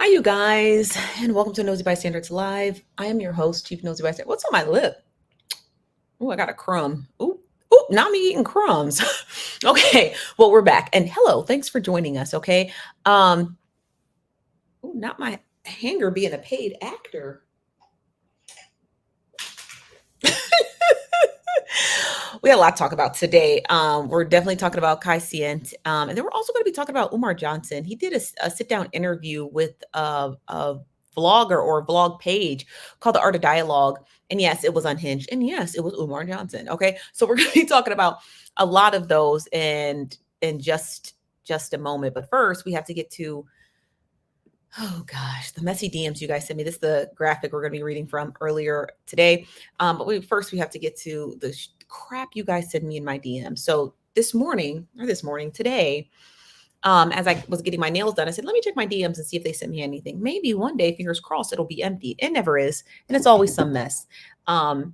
Hi, you guys, and welcome to Nosy Bystanders Live. I am your host, Chief Nosy Bystander. What's on my lip? Oh, I got a crumb. Ooh, not me eating crumbs. Okay, well, we're back, and hello, thanks for joining us. Okay, um, ooh, not my hanger being a paid actor. We had a lot to talk about today. We're definitely talking about Kai Cient, and then we're also going to be talking about Umar Johnson. He did a sit-down interview with a vlogger or a vlog page called The Art of Dialogue. And yes, it was unhinged. And yes, it was Umar Johnson. Okay, so we're going to be talking about a lot of those in just a moment. But first, we have to get to oh gosh, the messy DMs you guys sent me. This is the graphic we're going to be reading from earlier today. But first we have to get to the crap you guys sent me in my DM. So this morning, today, as I was getting my nails done, I said, let me check my DMs and see if they sent me anything. Maybe one day, fingers crossed, it'll be empty. It never is. And it's always some mess. We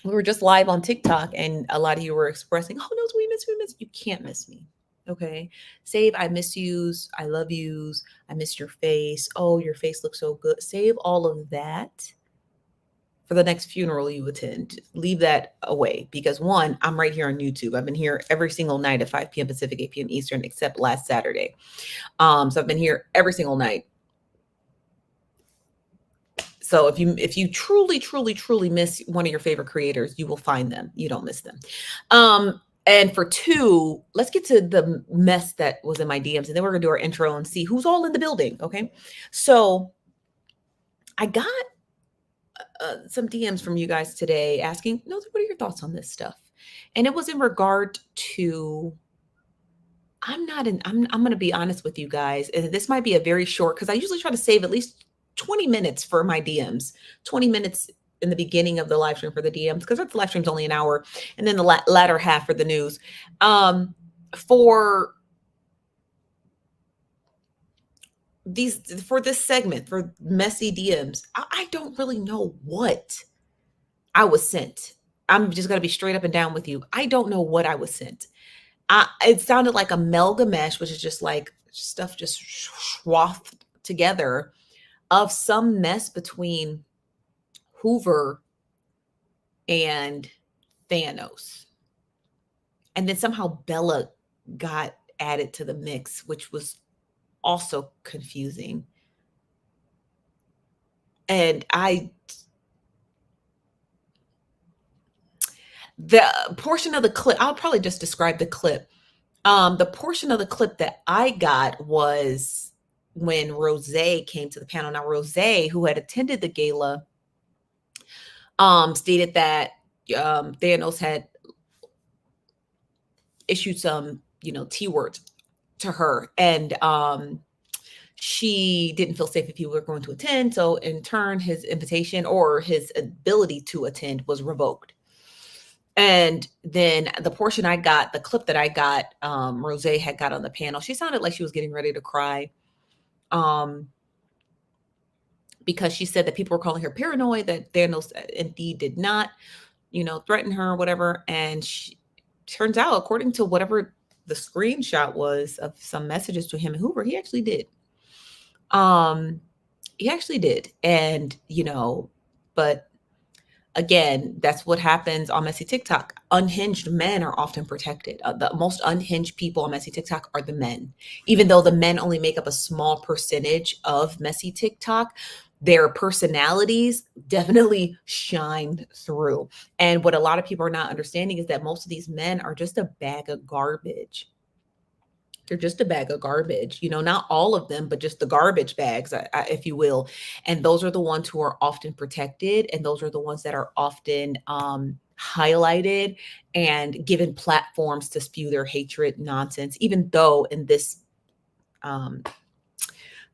were just live on TikTok and a lot of you were expressing, oh no, we miss. You can't miss me. Okay. Save I miss yous. I love yous. I miss your face. Oh, your face looks so good. Save all of that for the next funeral you attend. Leave that away because one, I'm right here on YouTube. I've been here every single night at 5 p.m. Pacific, 8 p.m. Eastern, except last Saturday. So I've been here every single night. So if you truly miss one of your favorite creators, you will find them. You don't miss them. And for two, let's get to the mess that was in my DMs, and then we're gonna do our intro and see who's all in the building. Okay, so I got some DMs from you guys today asking, no, what are your thoughts on this stuff? And it was in regard to I'm going to be honest with you guys, and this might be a very short because I usually try to save at least 20 minutes for my DMs, 20 minutes in the beginning of the live stream for the DMs because the live stream's only an hour, and then the latter half for the news. For this segment for messy DMs, I don't really know what I was sent. I'm just gonna be straight up and down with you. I don't know what I was sent. It sounded like a melgamesh, which is just like stuff just swathed together of some mess between Hoover and Thanos. And then somehow Bella got added to the mix, which was also confusing. And the portion of the clip, I'll probably just describe the clip. The portion of the clip that I got was when Rose came to the panel. Now, Rose, who had attended the gala, stated that Thanos had issued some, T words to her, and she didn't feel safe if people were going to attend. So, in turn, his invitation or his ability to attend was revoked. And then the portion I got, the clip that I got, Rose had got on the panel. She sounded like she was getting ready to cry. Because she said that people were calling her paranoid, that Thanos indeed did not, threaten her or whatever. And she turns out, according to whatever the screenshot was of some messages to him and Hoover, he actually did. He actually did. And, but again, that's what happens on Messy TikTok. Unhinged men are often protected. The most unhinged people on Messy TikTok are the men. Even though the men only make up a small percentage of Messy TikTok, their personalities definitely shine through. And what a lot of people are not understanding is that most of these men are just a bag of garbage. They're just a bag of garbage, not all of them, but just the garbage bags, if you will. And those are the ones who are often protected. And those are the ones that are often highlighted and given platforms to spew their hatred nonsense, even though in this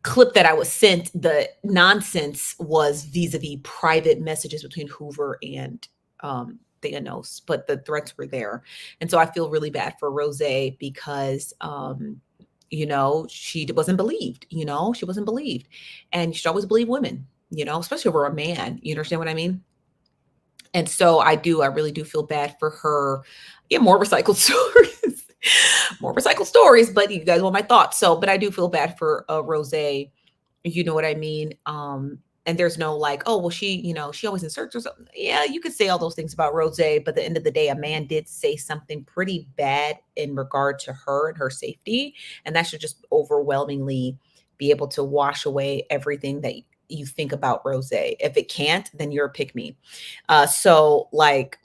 clip that I was sent, the nonsense was vis-a-vis private messages between Hoover and Thanos, but the threats were there. And so I feel really bad for Rose because, she wasn't believed, she wasn't believed. And you should always believe women, especially over a man. You understand what I mean? And so I really do feel bad for her. Yeah, more recycled stories, but you guys want my thoughts. So, but I do feel bad for Rose You know what I mean? And there's no like, oh, well, she always inserts or something. Yeah, you could say all those things about Rose, but at the end of the day, a man did say something pretty bad in regard to her and her safety. And that should just overwhelmingly be able to wash away everything that you think about Rose. If it can't, then you're a pick me. So like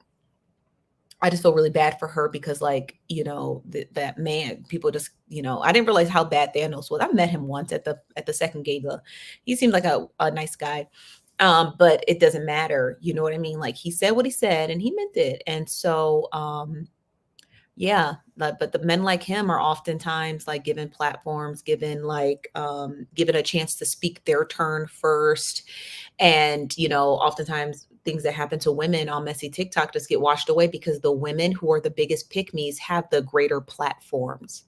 I just feel really bad for her because, like, that man, people just, I didn't realize how bad Thanos was. I met him once at the second gala. He seemed like a nice guy. But it doesn't matter. You know what I mean? Like he said what he said and he meant it. And so yeah, but the men like him are oftentimes like given platforms, given a chance to speak their turn first. And, oftentimes things that happen to women on messy TikTok just get washed away because the women who are the biggest pick me's have the greater platforms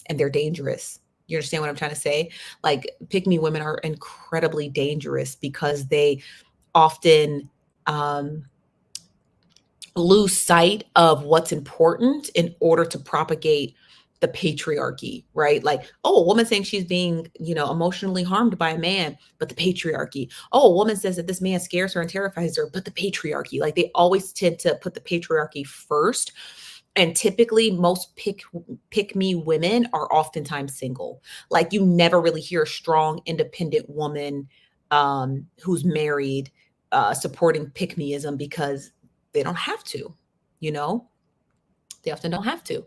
and they're dangerous. You understand what I'm trying to say? Like pick me women are incredibly dangerous because they often um lose sight of what's important in order to propagate the patriarchy, right? Like, oh, a woman saying she's being, emotionally harmed by a man, but the patriarchy. Oh, a woman says that this man scares her and terrifies her, but the patriarchy. Like they always tend to put the patriarchy first. And typically most pick me women are oftentimes single. Like you never really hear a strong, independent woman who's married supporting pick meism because they don't have to, you know? They often don't have to.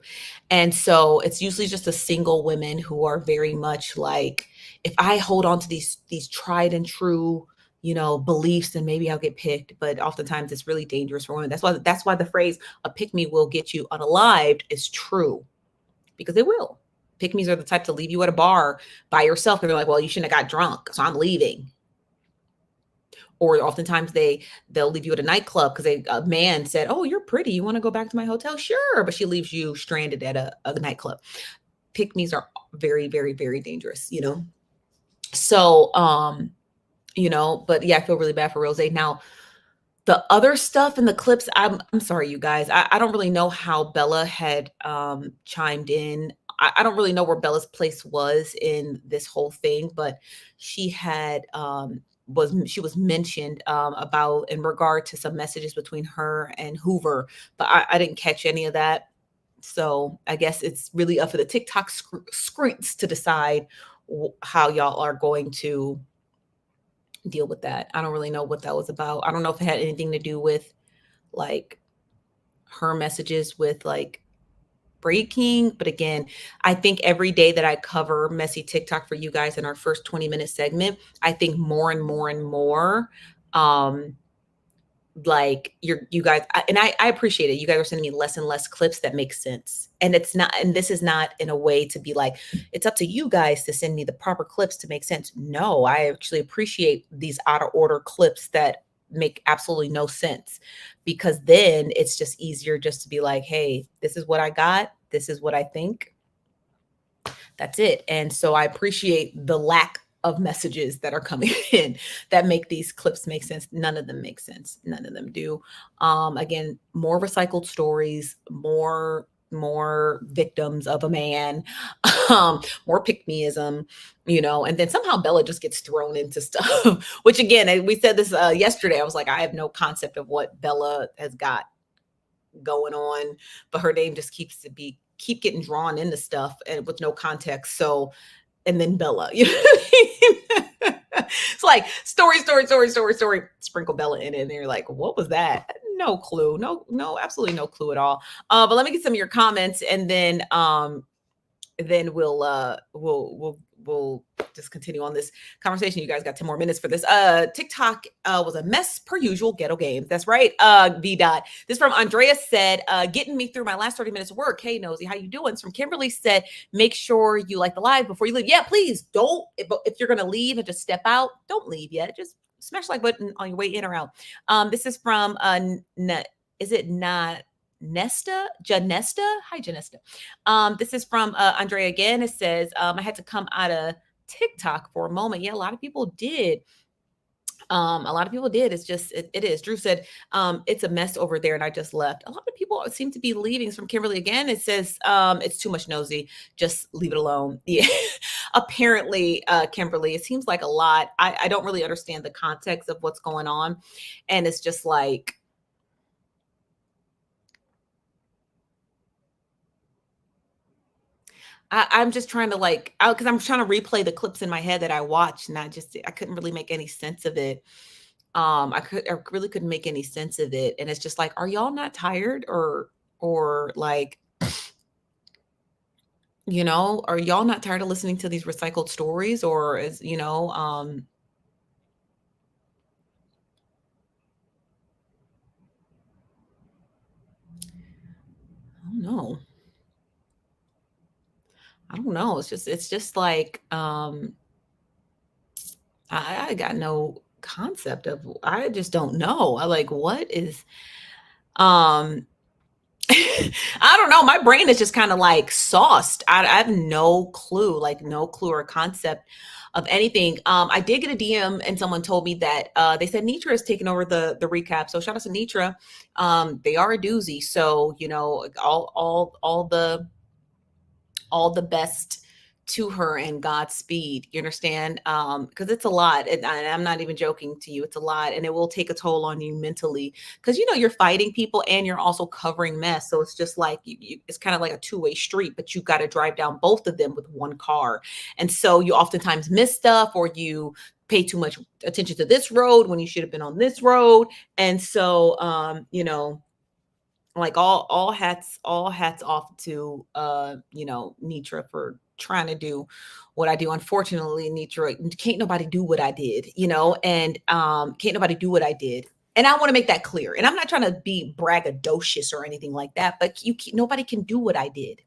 And so it's usually just the single women who are very much like, if I hold on to these tried and true, beliefs, then maybe I'll get picked. But oftentimes it's really dangerous for women. That's why the phrase "a pick me will get you unalived" is true because they will. Pick me's are the type to leave you at a bar by yourself, and they're like, "Well, you shouldn't have got drunk, so I'm leaving." Or oftentimes they'll leave you at a nightclub because a man said, "Oh, you're pretty. You want to go back to my hotel?" Sure, but she leaves you stranded at a nightclub. Pick me's are very, very, very dangerous. So but yeah, I feel really bad for Rose. Now, the other stuff in the clips, I'm sorry, you guys. I don't really know how Bella had chimed in. I don't really know where Bella's place was in this whole thing, but she had she was mentioned about in regard to some messages between her and Hoover, but I didn't catch any of that. So I guess it's really up for the TikTok screens to decide how y'all are going to deal with that. I don't really know what that was about. I don't know if it had anything to do with like her messages with like breaking. But again, I think every day that I cover messy TikTok for you guys in our first 20-minute segment, I think more and more and more um like you guys and I appreciate it. You guys are sending me less and less clips that make sense. And it's not, and this is not in a way to be like, it's up to you guys to send me the proper clips to make sense. No, I actually appreciate these out of order clips that make absolutely no sense, because then it's just easier just to be like, hey, this is what I got. This is what I think. That's it. And so I appreciate the lack of messages that are coming in that make these clips make sense. None of them make sense. None of them do. Again, more recycled stories, more victims of a man, more pick-meism, and then somehow Bella just gets thrown into stuff, which again, we said this yesterday. I was like, I have no concept of what Bella has got going on, but her name just keep getting drawn into stuff and with no context. So, and then Bella, you know what I mean? It's like story, sprinkle Bella in it, and you're like, what was that? No clue. No, absolutely no clue at all. But let me get some of your comments, and then we'll just continue on this conversation. You guys got 10 more minutes for this. TikTok was a mess per usual. Ghetto games. That's right. B dot. This from Andrea said, getting me through my last 30 minutes of work. Hey, Nosy, how you doing? This from Kimberly said, make sure you like the live before you leave. Yeah, please don't. If you're gonna leave and just step out, don't leave yet. Just smash like button on your way in or out. This is from is it not Janesta? Hi, Janesta. This is from Andrea again. It says, I had to come out of TikTok for a moment. Yeah, a lot of people did. A lot of people did. It's just it is. Drew said, it's a mess over there and I just left. A lot of people seem to be leaving. It's from Kimberly again. It says, it's too much nosy. Just leave it alone. Yeah. Apparently, Kimberly, it seems like a lot. I don't really understand the context of what's going on. And it's just like, I'm just trying to like, because I'm trying to replay the clips in my head that I watched, and I couldn't really make any sense of it. I really couldn't make any sense of it, and it's just like, are y'all not tired, or like, are y'all not tired of listening to these recycled stories, or is I don't know. I don't know. It's just like, I got no concept of. I just don't know. I like what is um I don't know. My brain is just kind of like sauced. I have no clue, like no clue or concept of anything. I did get a DM and someone told me that they said Nitra is taking over the recap. So shout out to Nitra. They are a doozy. So all the best to her and Godspeed. You understand? Because it's a lot, and I'm not even joking to you. It's a lot, and it will take a toll on you mentally. Because you're fighting people and you're also covering mess. So it's just like it's kind of like a two-way street, but you got to drive down both of them with one car, and so you oftentimes miss stuff, or you pay too much attention to this road when you should have been on this road, and so like all hats off to Nitra for trying to do what I do. Unfortunately, Nitra, can't nobody do what I did, and can't nobody do what I did. And I want to make that clear. And I'm not trying to be braggadocious or anything like that, but nobody can do what I did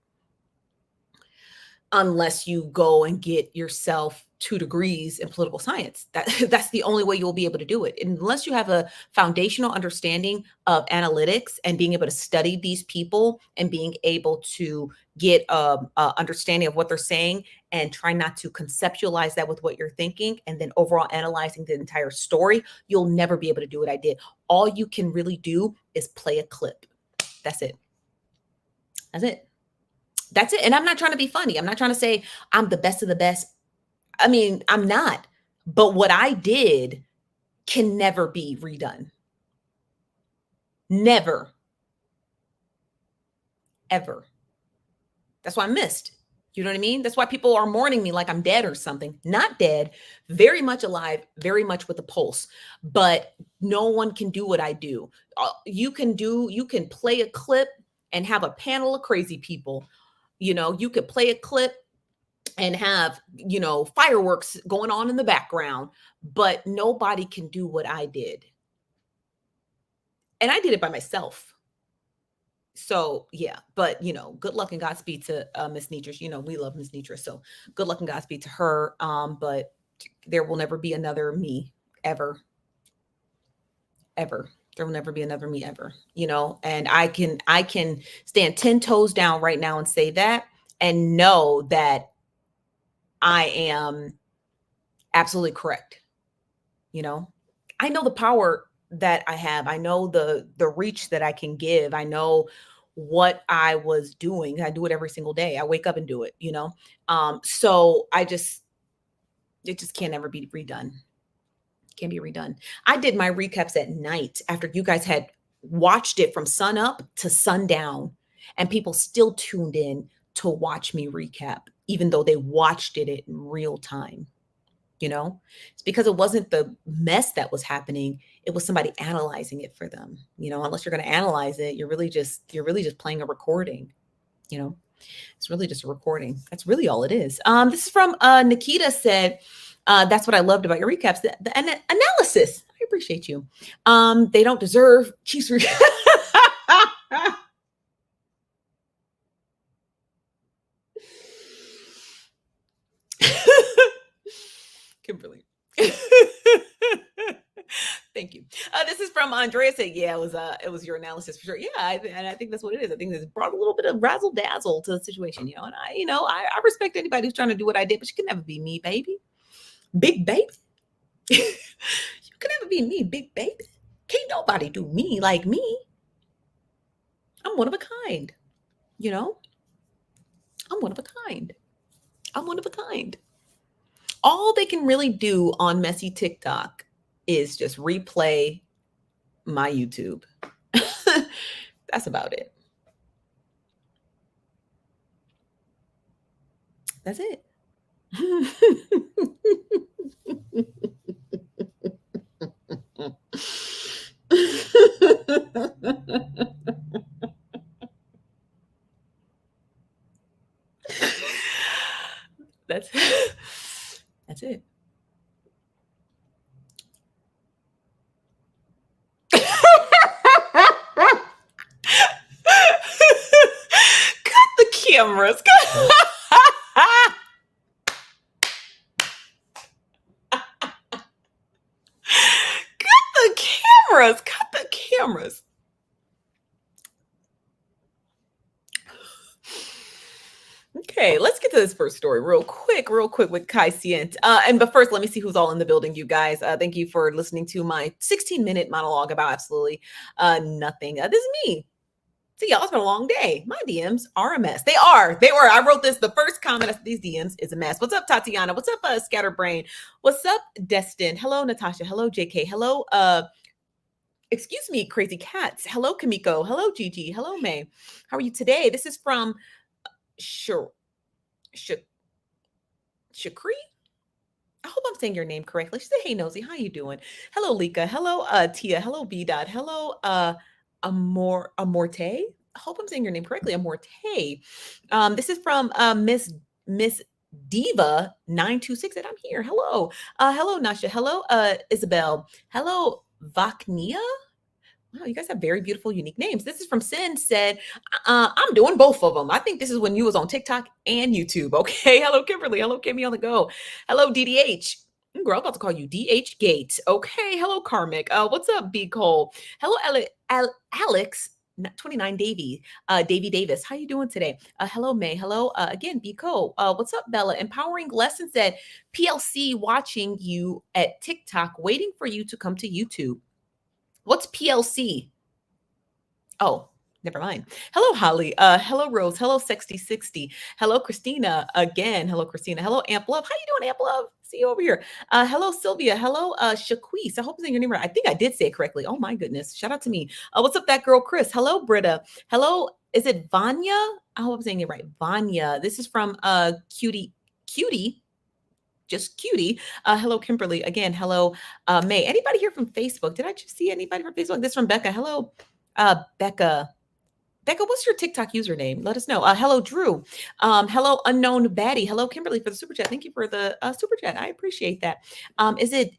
unless you go and get yourself 2 degrees in political science. That's the only way you'll be able to do it. Unless you have a foundational understanding of analytics and being able to study these people and being able to get a understanding of what they're saying and try not to conceptualize that with what you're thinking and then overall analyzing the entire story, you'll never be able to do what I did. All you can really do is play a clip. That's it. That's it. That's it. And I'm not trying to be funny. I'm not trying to say I'm the best of the best. I mean, I'm not. But what I did can never be redone. Never. Ever. That's why I missed. You know what I mean? That's why people are mourning me like I'm dead or something. Not dead, very much alive, very much with a pulse. But no one can do what I do. You can play a clip and have a panel of crazy people. You could play a clip and have, fireworks going on in the background, but nobody can do what I did. And I did it by myself. So yeah, but good luck and Godspeed to Miss Nitras. We love Miss Nitras. So good luck and Godspeed to her. But there will never be another me ever. Ever. There will never be another me ever. And I can stand 10 toes down right now and say that and know that I am absolutely correct. I know the power that I have. I know the reach that I can give. I know what I was doing. I do it every single day. I wake up and do it. So it just can't ever be redone. Can't be redone. I did my recaps at night after you guys had watched it from sun up to sundown, and people still tuned in to watch me recap, even though they watched it in real time. It's because it wasn't the mess that was happening. It was somebody analyzing it for them. Unless you're going to analyze it, you're really just playing a recording. It's really just a recording. That's really all it is. This is from Nikita said, that's what I loved about your recaps. The analysis. I appreciate you. They don't deserve Chiefs. Kimberly. Thank you. This is from Andrea saying, yeah, it was your analysis for sure. Yeah, and I think that's what it is. I think it's brought a little bit of razzle dazzle to the situation, and I respect anybody who's trying to do what I did, but you can never be me, baby. Big baby. You can be me, big baby. Can't nobody do me like me. I'm one of a kind, you know? I'm one of a kind. I'm one of a kind. All they can really do on messy TikTok is just replay my YouTube. That's about it. That's it. That's that's it. Cut the cameras. Cut the cameras. Cut the cameras. Okay, let's get to this first story real quick with Kai Cient. But first, let me see who's all in the building, you guys. Thank you for listening to my 16-minute monologue about absolutely nothing. This is me. See, y'all, it's been a long day. My DMs are a mess. They are. They were. I wrote this. The first comment of these DMs is a mess. What's up, Tatiana? What's up, Scatterbrain? What's up, Destin? Hello, Natasha. Hello, JK. Hello, excuse me, Crazy Cats. Hello, Kamiko. Hello, Gigi. Hello, May. How are you today? This is from Sure. Shakri? I hope I'm saying your name correctly. She said, "Hey, Nosy, how you doing?" Hello, Lika. Hello, Tia. Hello, B Dot. Hello, Amorte. I hope I'm saying your name correctly, Amorte. This is from Miss Diva 926. And I'm here. Hello, hello, Nasha. Hello, Isabel. Hello, Vaknia. Wow, you guys have very beautiful, unique names. This is from Sin said, I'm doing both of them. I think this is when you was on TikTok and YouTube. Okay. Hello, Kimberly. Hello, Kimmy on the go. Hello, DDH. Girl, I'm about to call you DH Gates. Okay. Hello, Karmic. What's up, B Cole? Hello, Alex. 29 Davy, Davy Davis. How you doing today? Hello, May. Hello, again, B Cole. What's up, Bella? Empowering Lessons said, PLC watching you at TikTok, waiting for you to come to YouTube. What's PLC? Oh, never mind. Hello, Holly. Hello, Rose. Hello, Sexty60. Hello, Christina. Again, hello, Christina. Hello, Amp Love. How you doing, Amp Love? See you over here. Hello, Sylvia. Hello, Shaquise. I hope I'm saying your name right. I think I did say it correctly. Oh my goodness. Shout out to me. What's up, that girl, Chris? Hello, Britta. Hello, is it Vanya? I hope I'm saying it right. Vanya. This is from Cutie. Just cutie. Hello, Kimberly. Again, hello, May. Anybody here from Facebook? Did I just see anybody from Facebook? This from Becca. Hello, Becca. Becca, what's your TikTok username? Let us know. Hello, Drew. Hello, unknown baddie. Hello, Kimberly, for the super chat. Thank you for the super chat. I appreciate that. Is it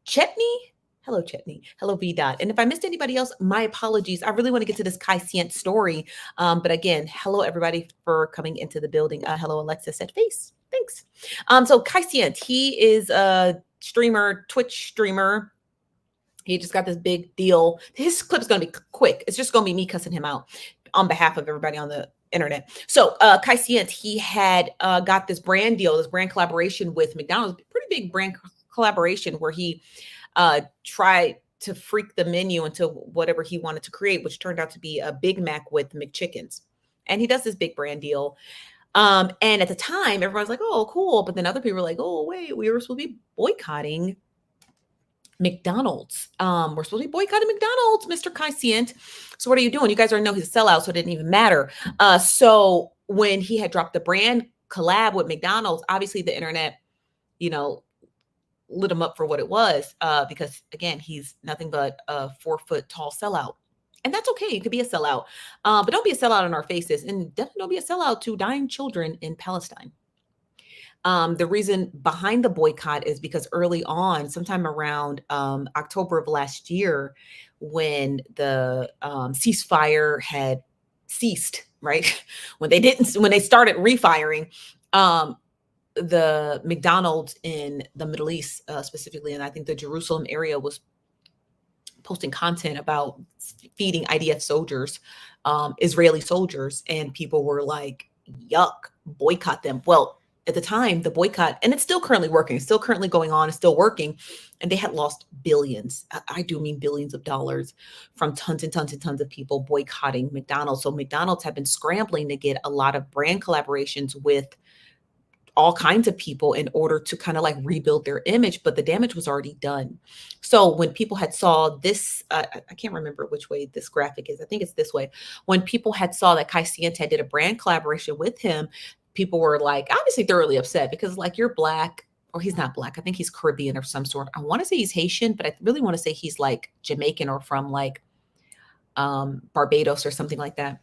Chetney? Hello, Chetney. Hello, V Dot. And if I missed anybody else, my apologies. I really want to get to this Kai Cient story. But again, hello, everybody, for coming into the building. Hello, Alexis at Face. Thanks. So Kai Cient, he is a streamer, Twitch streamer. He just got this big deal. His clip is going to be quick. It's just going to be me cussing him out on behalf of everybody on the internet. So Kai Cient, he had got this brand deal, this brand collaboration with McDonald's, pretty big brand collaboration where he tried to freak the menu into whatever he wanted to create, which turned out to be a Big Mac with McChickens. And he does this big brand deal. And at the time, everyone's like, oh, cool. But then other people were like, oh, wait, we were supposed to be boycotting McDonald's. We're supposed to be boycotting McDonald's, Mr. Kai Cient. So what are you doing? You guys already know he's a sellout, so it didn't even matter. So when he had dropped the brand collab with McDonald's, obviously the internet, lit him up for what it was, because again, he's nothing but a 4-foot tall sellout. And that's okay. You could be a sellout, but don't be a sellout in our faces, and definitely don't be a sellout to dying children in Palestine. The reason behind the boycott is because early on, sometime around October of last year, when the ceasefire had ceased, right? When they started refiring, the McDonald's in the Middle East, specifically, and I think the Jerusalem area, was posting content about feeding IDF soldiers, Israeli soldiers, and people were like, yuck, boycott them. Well, at the time, the boycott, and it's still currently working, it's still currently going on, it's still working, and they had lost billions. I do mean billions of dollars from tons and tons and tons of people boycotting McDonald's. So McDonald's have been scrambling to get a lot of brand collaborations with all kinds of people in order to kind of like rebuild their image, but the damage was already done. So when people had saw this, I can't remember which way this graphic is. I think it's this way. When people had saw that Kai Cenat did a brand collaboration with him, people were like obviously thoroughly upset because like you're black, or he's not black. I think he's Caribbean of some sort. I want to say he's Haitian, but I really want to say he's like Jamaican or from like Barbados or something like that.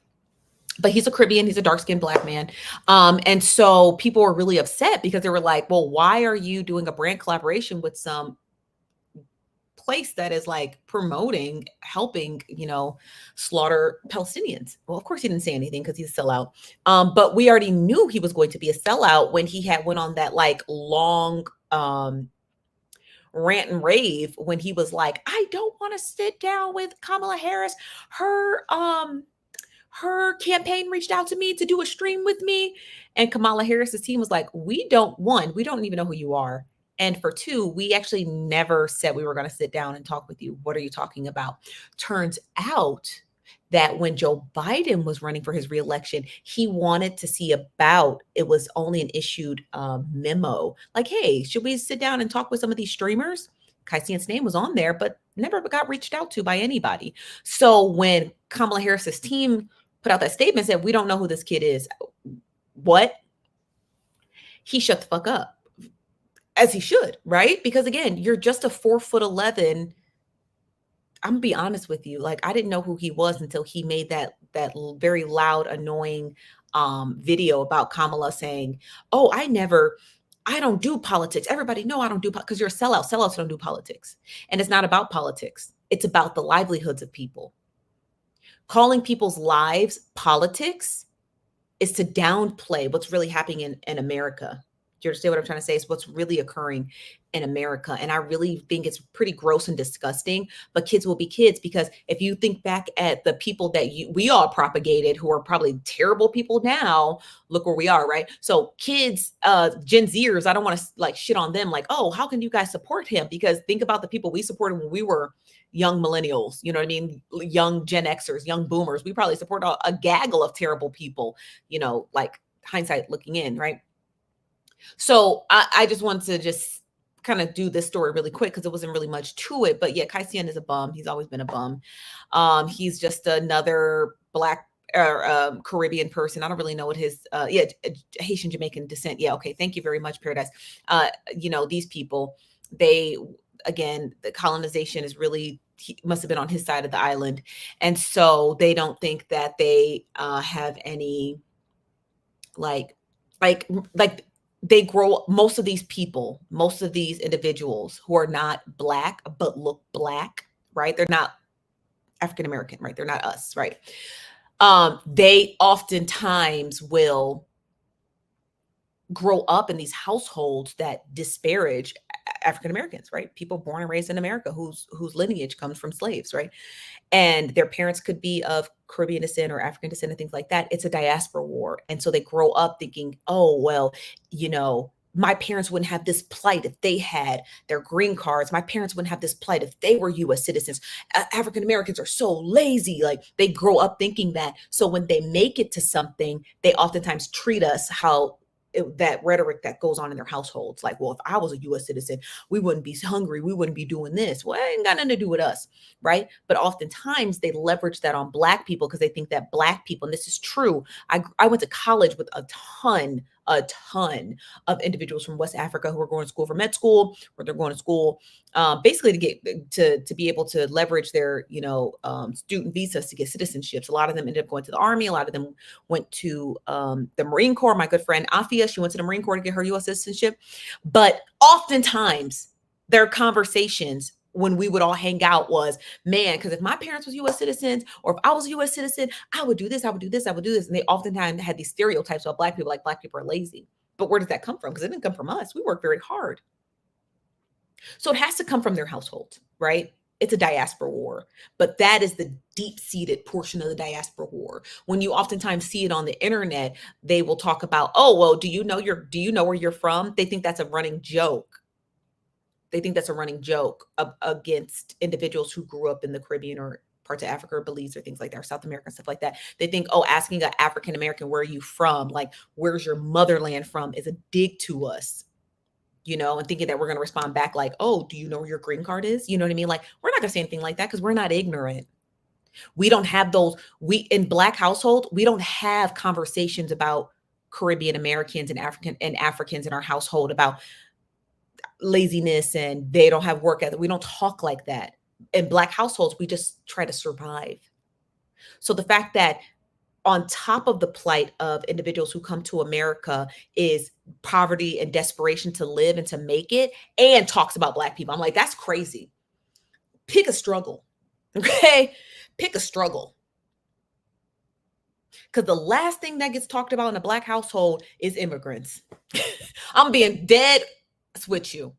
But he's a Caribbean, he's a dark-skinned black man. And so people were really upset because they were like, well, why are you doing a brand collaboration with some place that is like promoting, helping, slaughter Palestinians? Well, of course he didn't say anything because he's a sellout. But we already knew he was going to be a sellout when he had went on that like long rant and rave when he was like, I don't want to sit down with Kamala Harris. Her campaign reached out to me to do a stream with me. And Kamala Harris's team was like, we don't even know who you are. And for two, we actually never said we were going to sit down and talk with you. What are you talking about? Turns out that when Joe Biden was running for his reelection, he wanted to see about, it was only an issued memo. Like, hey, should we sit down and talk with some of these streamers? Kai Cenat's name was on there, but never got reached out to by anybody. So when Kamala Harris's team put out that statement, said, we don't know who this kid is. What? He shut the fuck up, as he should, right? Because again, you're just a 4'11". I'm gonna be honest with you. Like, I didn't know who he was until he made that very loud, annoying video about Kamala saying, oh, I don't do politics. Everybody know I don't do because you're a sellout. Sellouts don't do politics. And it's not about politics. It's about the livelihoods of people. Calling people's lives politics is to downplay what's really happening in America. Do you understand what I'm trying to say? It's what's really occurring in America. And I really think it's pretty gross and disgusting, but kids will be kids, because if you think back at the people that we all propagated, who are probably terrible people now, look where we are, right? So kids, Gen Zers, I don't want to like shit on them like, oh, how can you guys support him? Because think about the people we supported when we were young millennials, you know what I mean? Young Gen Xers, young boomers. We probably support a gaggle of terrible people, like hindsight looking in, right? So I just wanted to just kind of do this story really quick because it wasn't really much to it. But yeah, Kai Cenat is a bum. He's always been a bum. He's just another black or Caribbean person. I don't really know what his Haitian Jamaican descent. Yeah, okay. Thank you very much, Paradise. These people, again, the colonization is really, he must have been on his side of the island. And so they don't think that they have any like they grow, most of these individuals who are not black but look black, right? They're not African American, right? They're not us, right? They oftentimes will grow up in these households that disparage African Americans, right? People born and raised in America whose lineage comes from slaves, right? And their parents could be of Caribbean descent or African descent and things like that. It's a diaspora war. And so they grow up thinking, oh, well, my parents wouldn't have this plight if they had their green cards. My parents wouldn't have this plight if they were US citizens. African Americans are so lazy. Like, they grow up thinking that. So when they make it to something, they oftentimes treat us how that rhetoric that goes on in their households. Like, well, if I was a US citizen, we wouldn't be hungry. We wouldn't be doing this. Well, it ain't got nothing to do with us, right? But oftentimes they leverage that on Black people because they think that Black people, and this is true. I went to college with a ton of individuals from West Africa who are going to school for med school, or they're going to school basically to get to be able to leverage their student visas to get citizenships. A lot of them ended up going to the Army. A lot of them went to the Marine Corps. My good friend Afia, she went to the Marine Corps to get her U.S. citizenship. But oftentimes their conversations when we would all hang out was, man, because if my parents was U.S. citizens, or if I was a U.S. citizen, I would do this, I would do this, I would do this. And they oftentimes had these stereotypes about Black people, like Black people are lazy. But where does that come from? Because it didn't come from us. We worked very hard. So it has to come from their household, right? It's a diaspora war, but that is the deep-seated portion of the diaspora war. When you oftentimes see it on the internet, they will talk about, oh, well, do you know where you're from? They think that's a running joke. They think that's a running joke against individuals who grew up in the Caribbean or parts of Africa or Belize or things like that, or South America, stuff like that. They think, oh, asking an African American, where are you from? Like, where's your motherland from, is a dig to us, and thinking that we're going to respond back like, oh, do you know where your green card is? You know what I mean? Like, we're not going to say anything like that because we're not ignorant. We don't have those. In Black household, we don't have conversations about Caribbean Americans and Africans in our household about laziness and they don't have work ethic. We don't talk like that. In Black households, we just try to survive. So the fact that on top of the plight of individuals who come to America is poverty and desperation to live and to make it, and talks about Black people, I'm like, that's crazy. Pick a struggle, okay? Pick a struggle. Because the last thing that gets talked about in a Black household is immigrants. I'm being dead with you,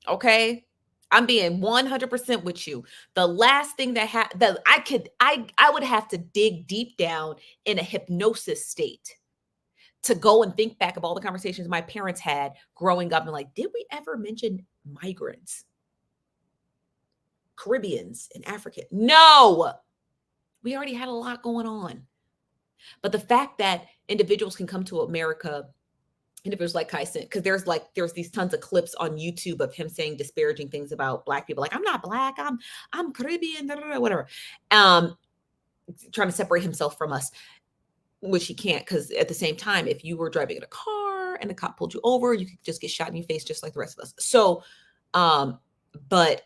okay? I'm being 100% with you. The last thing that I would have to dig deep down in a hypnosis state to go and think back of all the conversations my parents had growing up and like, did we ever mention migrants, Caribbeans, and African? No, we already had a lot going on. But the fact that individuals can come to America, individuals like Kai Cenat, because there's these tons of clips on YouTube of him saying disparaging things about Black people, like, I'm not Black, I'm Caribbean, whatever, trying to separate himself from us, which he can't, because at the same time, if you were driving in a car and the cop pulled you over, you could just get shot in your face just like the rest of us. So, but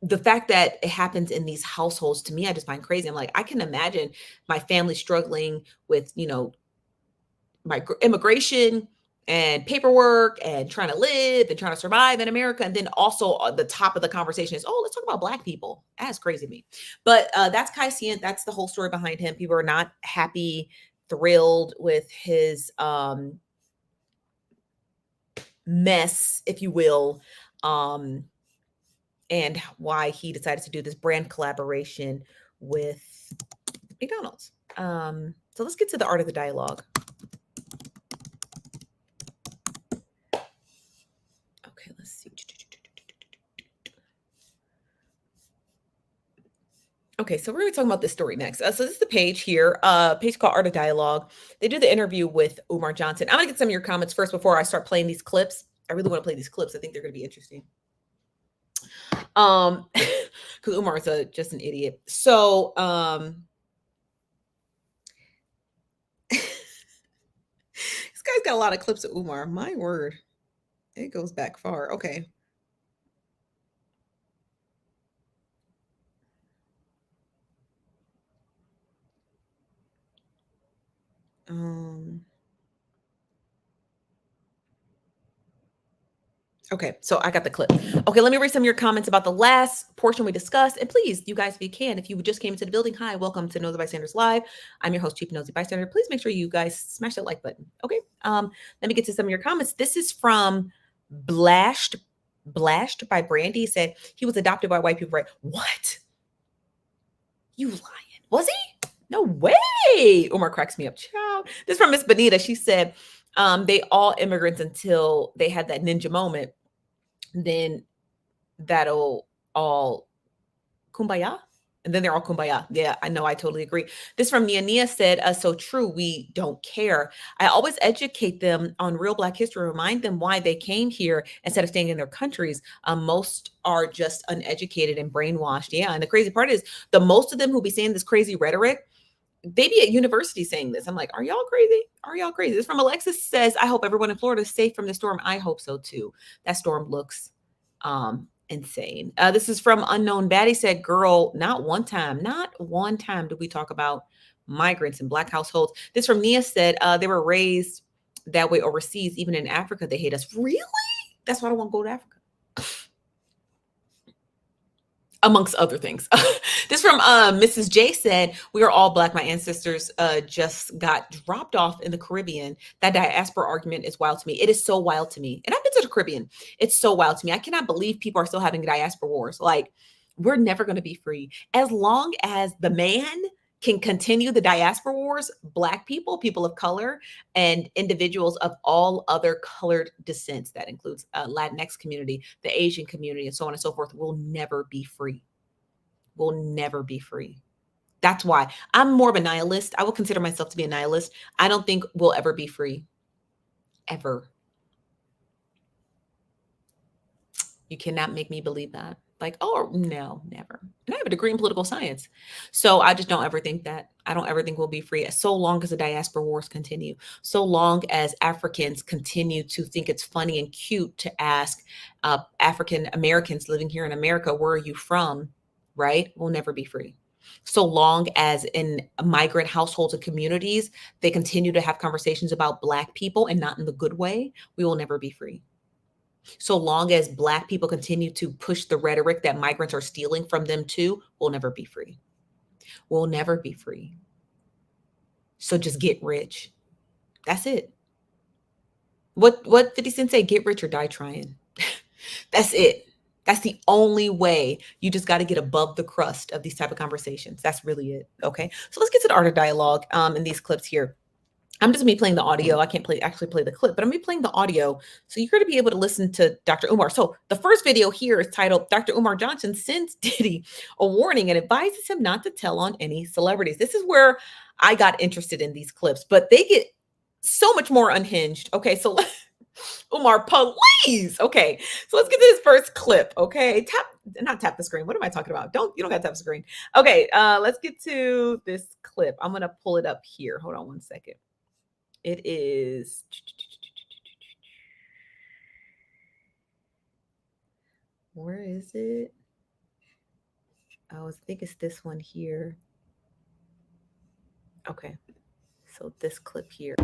the fact that it happens in these households, to me, I just find crazy. I'm like, I can imagine my family struggling with, my immigration and paperwork and trying to live and trying to survive in America. And then also on the top of the conversation is, oh, let's talk about Black people. That's crazy to me. But that's Kai Cenat. That's the whole story behind him. People are not happy, thrilled with his mess, if you will, and why he decided to do this brand collaboration with McDonald's. So let's get to the art of the dialogue. Okay, let's see. Okay, so we're going to be talking about this story next. So this is the page here, page called Art of Dialogue. They do the interview with Omar Johnson. I'm going to get some of your comments first before I start playing these clips. I really want to play these clips. I think they're going to be interesting. Because Umar is just an idiot. So, this guy's got a lot of clips of Umar. My word. It goes back far. Okay. Okay, so I got the clip. Okay, let me read some of your comments about the last portion we discussed. And please, you guys, if you can, if you just came into the building, hi, welcome to Nosy Bystanders Live. I'm your host, Chief Nosy Bystander. Please make sure you guys smash that like button. Okay, let me get to some of your comments. This is from Blashed by Brandy. He said he was adopted by white people, right? What? You lying? Was he? No way. Umar cracks me up. Ciao. This is from Miss Benita. She said they all immigrants until they had that ninja moment. Then that'll all kumbaya. And then they're all kumbaya. Yeah, I know. I totally agree. This from Nia said, so true. We don't care. I always educate them on real Black history, remind them why they came here instead of staying in their countries. Most are just uneducated and brainwashed. Yeah. And the crazy part is the most of them who be saying this crazy rhetoric, they be at university saying this. I'm like, are y'all crazy? Are y'all crazy? This from Alexis says, I hope everyone in Florida is safe from the storm. I hope so too. That storm looks insane. This is from Unknown Baddie said, girl, not one time did we talk about migrants in Black households. This from Nia said, they were raised that way overseas. Even in Africa, they hate us. Really? That's why I don't want to go to Africa. Amongst other things. This from Mrs. J said, we are all Black. My ancestors just got dropped off in the Caribbean. That diaspora argument is wild to me. It is so wild to me. And I've been to the Caribbean. It's so wild to me. I cannot believe people are still having diaspora wars. Like, We're never going to be free. As long as the man can continue the diaspora wars, Black people, people of color, and individuals of all other colored descents, that includes Latinx community, the Asian community, and so on and so forth, will never be free. Will never be free. That's why I'm more of a nihilist. I will consider myself to be a nihilist. I don't think we'll ever be free. Ever. You cannot make me believe that. Like, oh, no, never. And I have a degree in political science. So I just don't ever think that. I don't ever think we'll be free so long as the diaspora wars continue. So long as Africans continue to think it's funny and cute to ask African Americans living here in America, where are you from? Right? We'll never be free. So long as in migrant households and communities, they continue to have conversations about Black people and not in the good way, we will never be free. So long as Black people continue to push the rhetoric that migrants are stealing from them too, we'll never be free. We'll never be free. So just get rich. That's it. What 50 Cent say? Get rich or die trying. That's it. That's the only way. You just got to get above the crust of these type of conversations. That's really it. Okay. So let's get to the art of dialogue in these clips here. I'm just going to be playing the audio. I can't actually play the clip, but I'm going to be playing the audio. So you're going to be able to listen to Dr. Umar. So the first video here is titled, Dr. Umar Johnson sends Diddy a warning and advises him not to tell on any celebrities. This is where I got interested in these clips, but they get so much more unhinged. Okay, so Umar, please. Okay, so let's get to this first clip. Okay, not tap the screen. What am I talking about? You don't got to tap the screen. Okay, let's get to this clip. I'm going to pull it up here. Hold on one second. It is, where is it? I think it's this one here. Okay, so this clip here.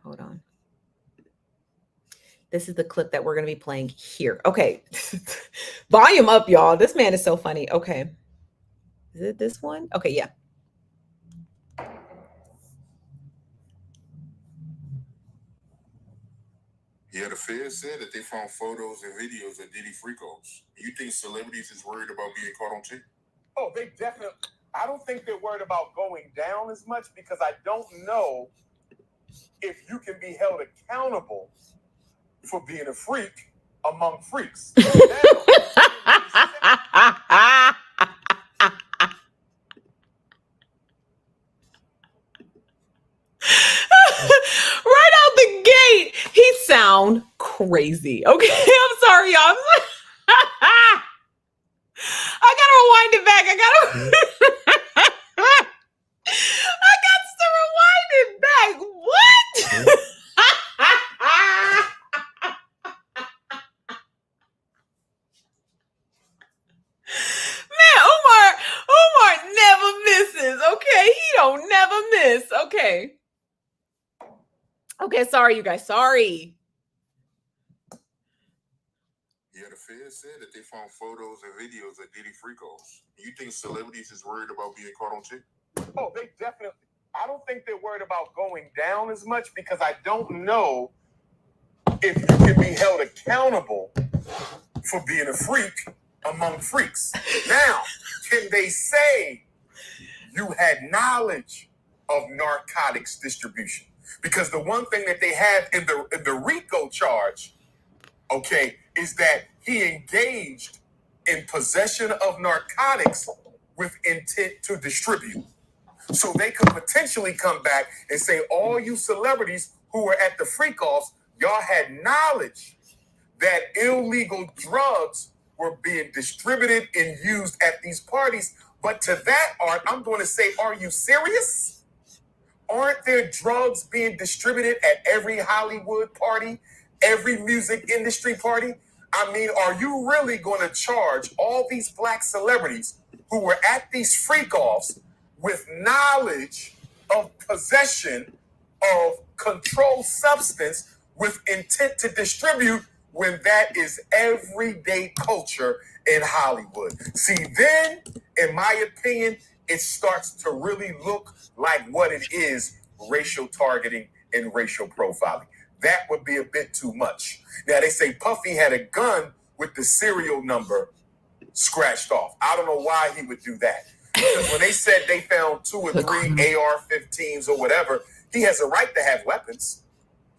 Hold on. This is the clip that we're going to be playing here. Okay, volume up, y'all. This man is so funny. Okay, is it this one? Okay, yeah. Yeah, the Fed said that they found photos and videos of Diddy freakos. You think celebrities is worried about being caught on tape? Oh, they definitely. I don't think they're worried about going down as much because I don't know if you can be held accountable for being a freak among freaks. Right out the gate, he sound crazy. Okay, I'm sorry, y'all. I gotta rewind it back. I got to rewind it back. What? Man, Umar never misses. Okay, he don't never miss. Okay. Okay, sorry, you guys. Sorry. Yeah, the Fed said that they found photos and videos of Diddy freakos. You think celebrities is worried about being caught on tape? Oh, they definitely. I don't think they're worried about going down as much because I don't know if you can be held accountable for being a freak among freaks. Now, can they say you had knowledge of narcotics distribution? Because the one thing that they have in the RICO charge, okay, is that he engaged in possession of narcotics with intent to distribute. So they could potentially come back and say, all you celebrities who were at the freak-offs, y'all had knowledge that illegal drugs were being distributed and used at these parties. But to that, Art, I'm going to say, are you serious? Aren't there drugs being distributed at every Hollywood party, every music industry party? I mean, are you really going to charge all these black celebrities who were at these freak-offs with knowledge of possession of controlled substance with intent to distribute when that is everyday culture in Hollywood? See, then, in my opinion, it starts to really look like what it is, racial targeting and racial profiling. That would be a bit too much. Now, they say Puffy had a gun with the serial number scratched off. I don't know why he would do that. Because when they said they found 2 or 3 AR-15s or whatever, he has a right to have weapons.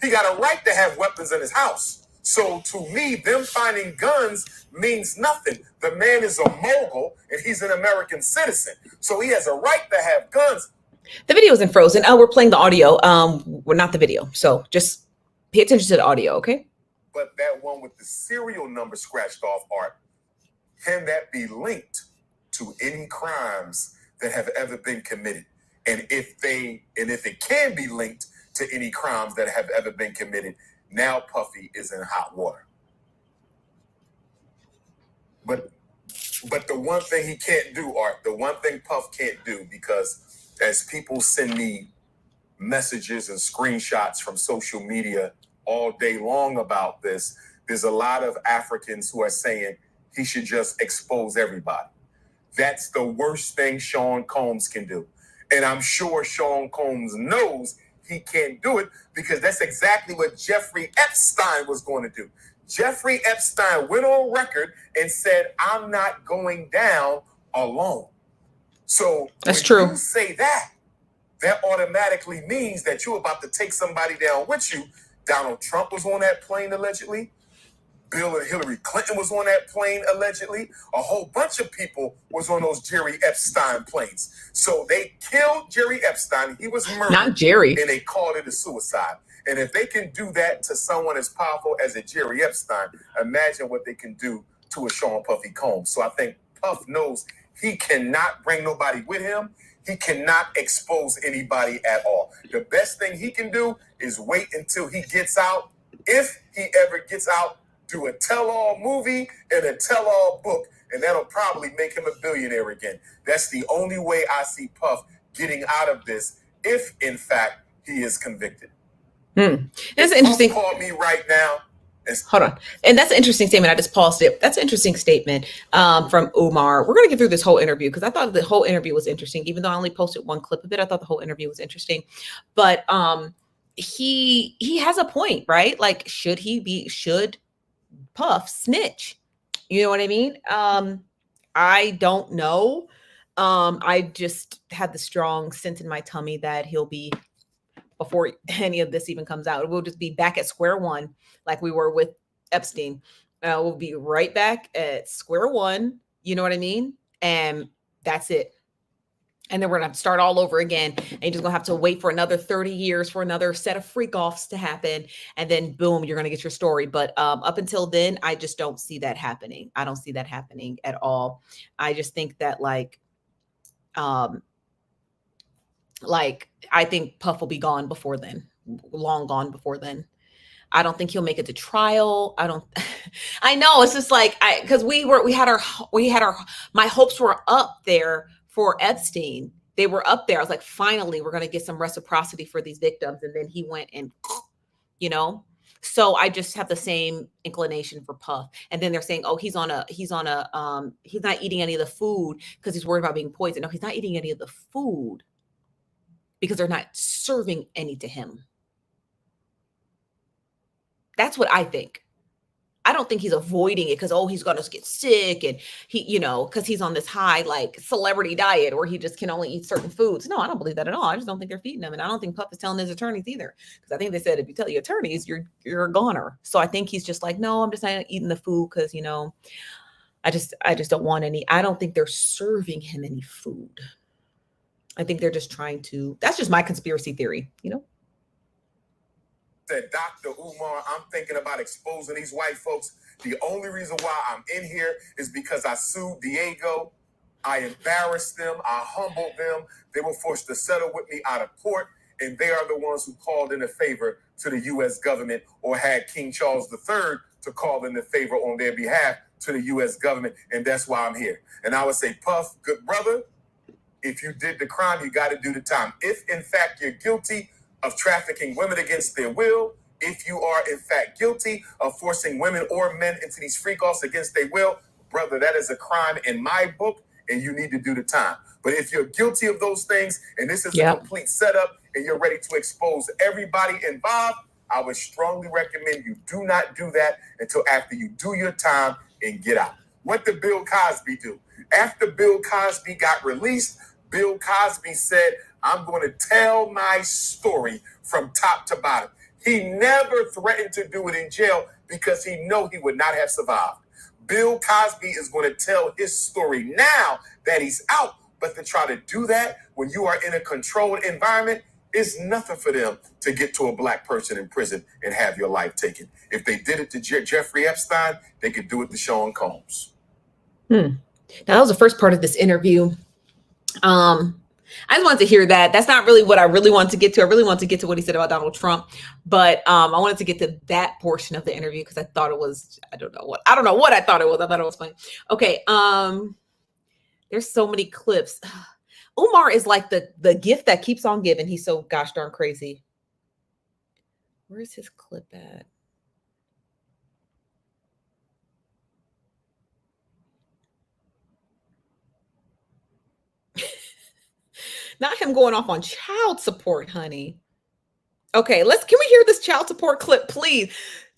He got a right to have weapons in his house. So to me, them finding guns means nothing. The man is a mogul and he's an American citizen. So he has a right to have guns. The video isn't frozen. Oh, we're playing the audio. We're not the video. So just pay attention to the audio, okay? But that one with the serial number scratched off, Art, can that be linked to any crimes that have ever been committed? And if it can be linked to any crimes that have ever been committed, now Puffy is in hot water. But the one thing he can't do, Art, the one thing Puff can't do, because as people send me messages and screenshots from social media all day long about this, there's a lot of Africans who are saying he should just expose everybody. That's the worst thing Sean Combs can do. And I'm sure Sean Combs knows he can't do it, because that's exactly what Jeffrey Epstein was going to do. Jeffrey Epstein went on record and said, I'm not going down alone. So that's true. You say that automatically means that you're about to take somebody down with you. Donald Trump was on that plane, allegedly. Bill and Hillary Clinton was on that plane, allegedly. A whole bunch of people was on those Jerry Epstein planes. So they killed Jerry Epstein. He was murdered. Not Jerry. And they called it a suicide. And if they can do that to someone as powerful as a Jerry Epstein, imagine what they can do to a Sean Puffy Combs. So I think Puff knows he cannot bring nobody with him. He cannot expose anybody at all. The best thing he can do is wait until he gets out. If he ever gets out, do a tell-all movie and a tell-all book, and that'll probably make him a billionaire again. That's the only way I see Puff getting out of this, if in fact he is convicted. That's interesting. Puff called me right now. Hold on. And that's an interesting statement. I just paused it. That's an interesting statement from Umar. We're going to get through this whole interview because I thought the whole interview was interesting. Even though I only posted one clip of it, I thought the whole interview was interesting. But he has a point, right? Like, should Puff snitch? You know what I mean? I don't know. I just had the strong sense in my tummy that he'll be, before any of this even comes out, we'll just be back at square one like we were with Epstein. We'll be right back at square one. You know what I mean? And that's it. And then we're going to start all over again. And you're just going to have to wait for another 30 years for another set of freak offs to happen. And then boom, you're going to get your story. But up until then, I just don't see that happening. I don't see that happening at all. I just think that I think Puff will be gone before then, long gone before then. I don't think he'll make it to trial. I know it's just like, because my hopes were up there for Epstein. They were up there. I was like, finally, we're going to get some reciprocity for these victims. And then he went and, so I just have the same inclination for Puff. And then they're saying, oh, he's not eating any of the food because he's worried about being poisoned. No, he's not eating any of the food because they're not serving any to him. That's what I think. I don't think he's avoiding it because, he's going to get sick and because he's on this high, like, celebrity diet where he just can only eat certain foods. No, I don't believe that at all. I just don't think they're feeding him. And I don't think Puff is telling his attorneys either. Because I think they said, if you tell your attorneys, you're a goner. So I think he's just like, no, I'm just not eating the food because, I just don't want any. I don't think they're serving him any food. I think they're just trying to, that's just my conspiracy theory, Said, Dr. Umar, I'm thinking about exposing these white folks. The only reason why I'm in here is because I sued Diego. I embarrassed them. I humbled them. They were forced to settle with me out of court. And they are the ones who called in a favor to the U.S. government, or had King Charles III to call in a favor on their behalf to the U.S. government. And that's why I'm here. And I would say, Puff, good brother, if you did the crime, you got to do the time. If, in fact, you're guilty of trafficking women against their will, if you are in fact guilty of forcing women or men into these freak-offs against their will, brother, that is a crime in my book, and you need to do the time. But if you're guilty of those things, and this is a complete setup, and you're ready to expose everybody involved, I would strongly recommend you do not do that until after you do your time and get out. What did Bill Cosby do? After Bill Cosby got released, Bill Cosby said, I'm going to tell my story from top to bottom. He never threatened to do it in jail because he knew he would not have survived. Bill Cosby is going to tell his story now that he's out. But to try to do that when you are in a controlled environment, it's nothing for them to get to a black person in prison and have your life taken. If they did it to Jeffrey Epstein, they could do it to Sean Combs. Now, that was the first part of this interview. I just wanted to hear that. That's not really what I really wanted to get to. I really wanted to get to what he said about Donald Trump, but I wanted to get to that portion of the interview because I thought it was, I don't know what I thought it was. I thought it was funny. Okay. There's so many clips. Umar is like the gift that keeps on giving. He's so gosh darn crazy. Where's his clip at? Not him going off on child support, honey. Okay, can we hear this child support clip, please?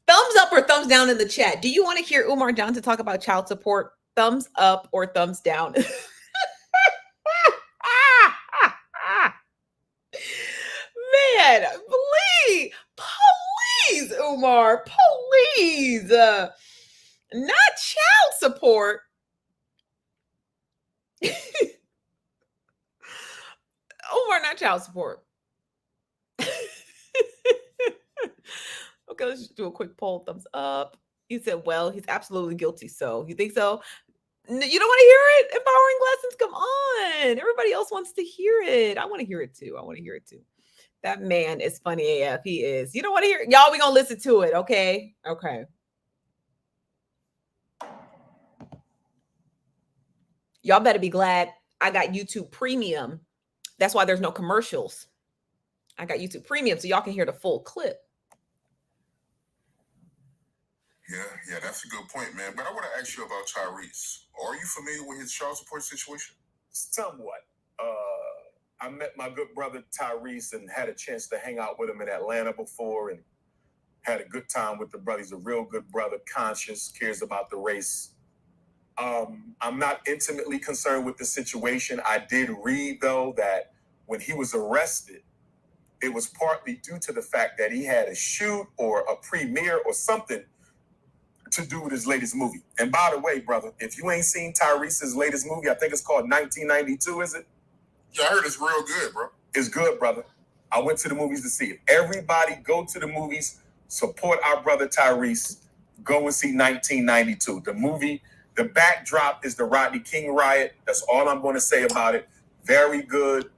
Thumbs up or thumbs down in the chat. Do you want to hear Umar Johnson talk about child support? Thumbs up or thumbs down? Man, please, Umar, please. Not child support. Umar, not child support. Okay, let's just do a quick poll. Thumbs up. He said, well, he's absolutely guilty. So you think so? You don't want to hear it? Empowering lessons. Come on. Everybody else wants to hear it. I want to hear it too. That man is funny AF. He is. You don't want to hear it? Y'all, we going to listen to it. Okay. Y'all better be glad I got YouTube Premium. That's why there's no commercials. I got YouTube Premium so y'all can hear the full clip. Yeah, that's a good point, man. But I want to ask you about Tyrese. Are you familiar with his child support situation? Somewhat. I met my good brother Tyrese and had a chance to hang out with him in Atlanta before and had a good time with the brother. He's a real good brother, conscious, cares about the race. I'm not intimately concerned with the situation. I did read, though, that when he was arrested, it was partly due to the fact that he had a shoot or a premiere or something to do with his latest movie. And by the way, brother, if you ain't seen Tyrese's latest movie, I think it's called 1992, is it? Yeah, I heard it's real good, bro. It's good, brother. I went to the movies to see it. Everybody go to the movies, support our brother Tyrese, go and see 1992. The movie, the backdrop is the Rodney King riot. That's all I'm going to say about it. Very good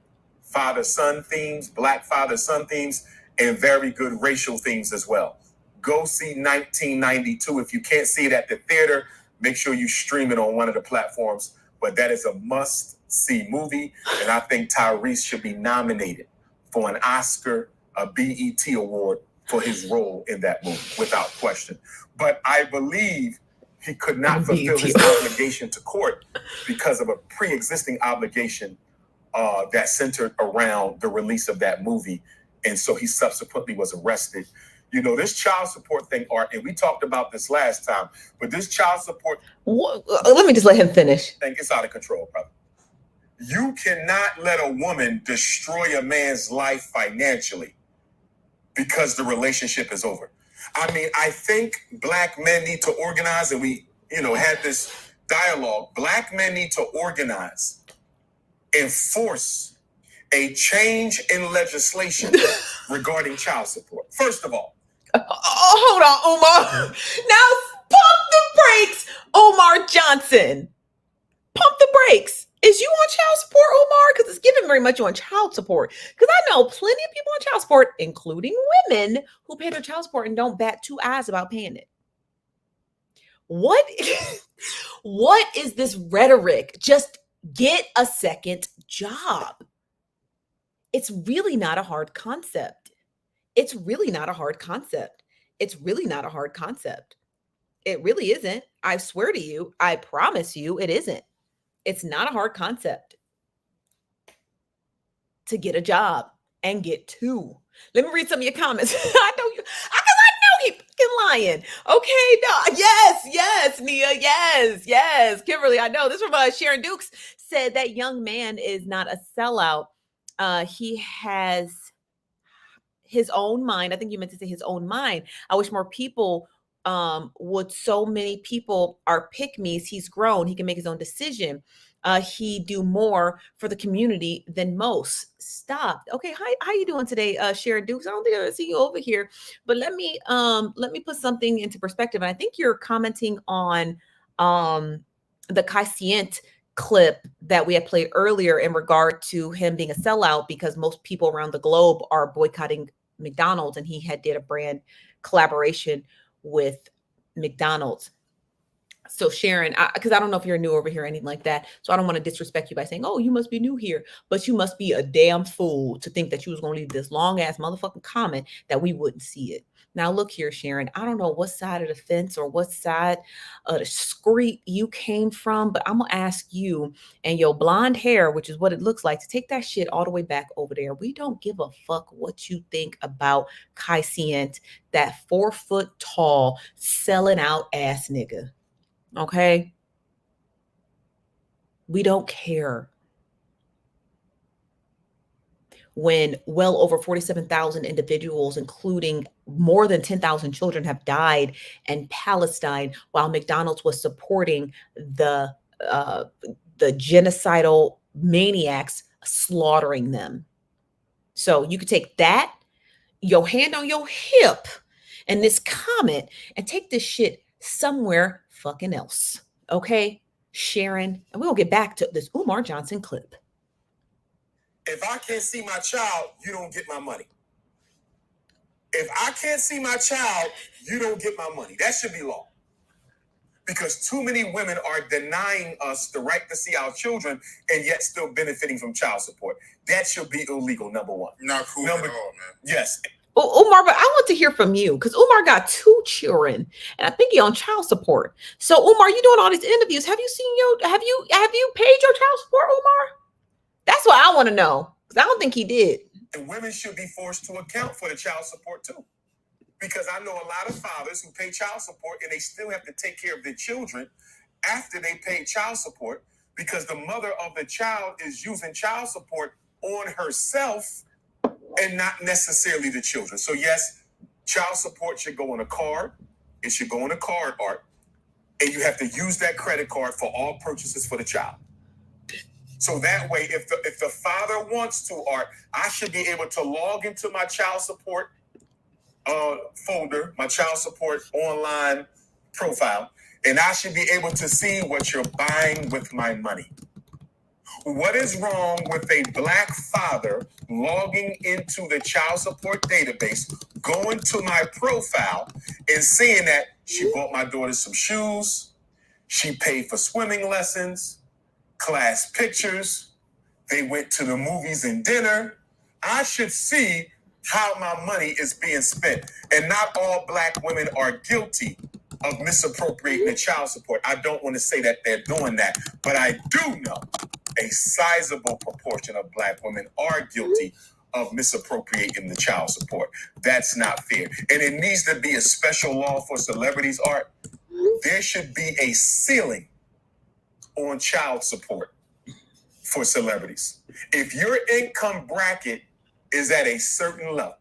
father-son themes, black father-son themes, and very good racial themes as well. Go see 1992. If you can't see it at the theater, make sure you stream it on one of the platforms. But that is a must-see movie, and I think Tyrese should be nominated for an Oscar, a BET award for his role in that movie, without question. But I believe he could not fulfill his obligation to court because of a pre-existing obligation that centered around the release of that movie. And so he subsequently was arrested. You know, this child support thing, Art, and we talked about this last time, but this child support... Let me just let him finish. Thing, it's out of control, brother. You cannot let a woman destroy a man's life financially because the relationship is over. I mean, I think black men need to organize, and we, had this dialogue. Black men need to organize and force a change in legislation regarding child support. First of all. Hold on, Umar. Now, pump the brakes, Omar Johnson. Pump the brakes. Is you on child support, Umar? Because it's given very much on child support. Because I know plenty of people on child support, including women, who pay their child support and don't bat two eyes about paying it. What is this rhetoric? Just get a second job. It's really not a hard concept. It really isn't. I swear to you, I promise you, it isn't. It's not a hard concept to get a job and get two. Let me read some of your comments. I know he fucking lying. Okay, no, yes, Nia, yes. Kimberly, I know this from Sharon Dukes said that young man is not a sellout. He has his own mind. I think you meant to say his own mind. I wish more people would. So many people are pick me's. He's grown. He can make his own decision. He do more for the community than most. Stop. Okay, how you doing today, Sharon Dukes? I don't think I see you over here, but let me put something into perspective. And I think you're commenting on the Caicient clip that we had played earlier in regard to him being a sellout because most people around the globe are boycotting McDonald's, and he had did a brand collaboration with McDonald's. So Sharon, because I don't know if you're new over here or anything like that, so I don't want to disrespect you by saying, "Oh, you must be new here," but you must be a damn fool to think that you was going to leave this long ass motherfucking comment that we wouldn't see it. Now look here, Sharon. I don't know what side of the fence or what side of the street you came from, but I'm gonna ask you and your blonde hair, which is what it looks like, to take that shit all the way back over there. We don't give a fuck what you think about Caicient, that 4 foot tall, selling out ass nigga. Okay? We don't care. When well over 47,000 individuals, including more than 10,000 children, have died in Palestine, while McDonald's was supporting the genocidal maniacs slaughtering them. So you could take that, your hand on your hip, and this comment, and take this shit somewhere fucking else. Okay, Sharon, and we'll get back to this Umar Johnson clip. If I can't see my child, you don't get my money. If I can't see my child, you don't get my money. That should be law. Because too many women are denying us the right to see our children and yet still benefiting from child support. That should be illegal, number one. Not cool at all, man. Yes. Umar, but I want to hear from you because Umar got 2 children, and I think he's on child support. So, Umar, you doing all these interviews? Have you seen have you paid your child support, Umar? That's what I want to know because I don't think he did. And women should be forced to account for the child support too, because I know a lot of fathers who pay child support and they still have to take care of their children after they pay child support because the mother of the child is using child support on herself and not necessarily the children. So yes, child support should go on a card. It should go on a card, Art. And you have to use that credit card for all purchases for the child. So that way, if the father wants to, Art, I should be able to log into my child support folder, my child support online profile, and I should be able to see what you're buying with my money. What is wrong with a black father logging into the child support database, going to my profile and seeing that she bought my daughter some shoes, she paid for swimming lessons, class pictures, they went to the movies and dinner. I should see how my money is being spent. And not all black women are guilty of misappropriating the child support. I don't want to say that they're doing that, but I do know a sizable proportion of black women are guilty of misappropriating the child support. That's not fair. And it needs to be a special law for celebrities, Art. There should be a ceiling on child support for celebrities. If your income bracket is at a certain level,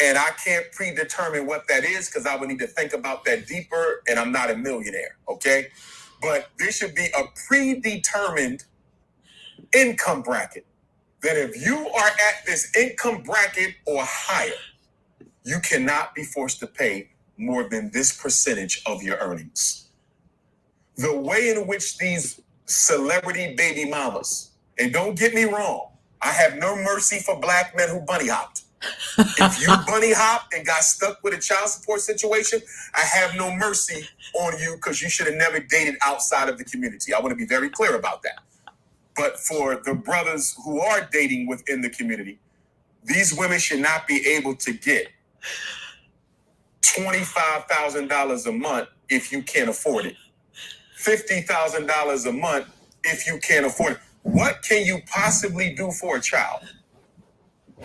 and I can't predetermine what that is because I would need to think about that deeper, and I'm not a millionaire, okay? But there should be a predetermined income bracket that if you are at this income bracket or higher, you cannot be forced to pay more than this percentage of your earnings. The way in which these celebrity baby mamas, and don't get me wrong, I have no mercy for black men who bunny hopped. If you bunny hopped and got stuck with a child support situation, I have no mercy on you because you should have never dated outside of the community. I want to be very clear about that. But for the brothers who are dating within the community, these women should not be able to get $25,000 a month if you can't afford it. $50,000 a month if you can't afford it. What can you possibly do for a child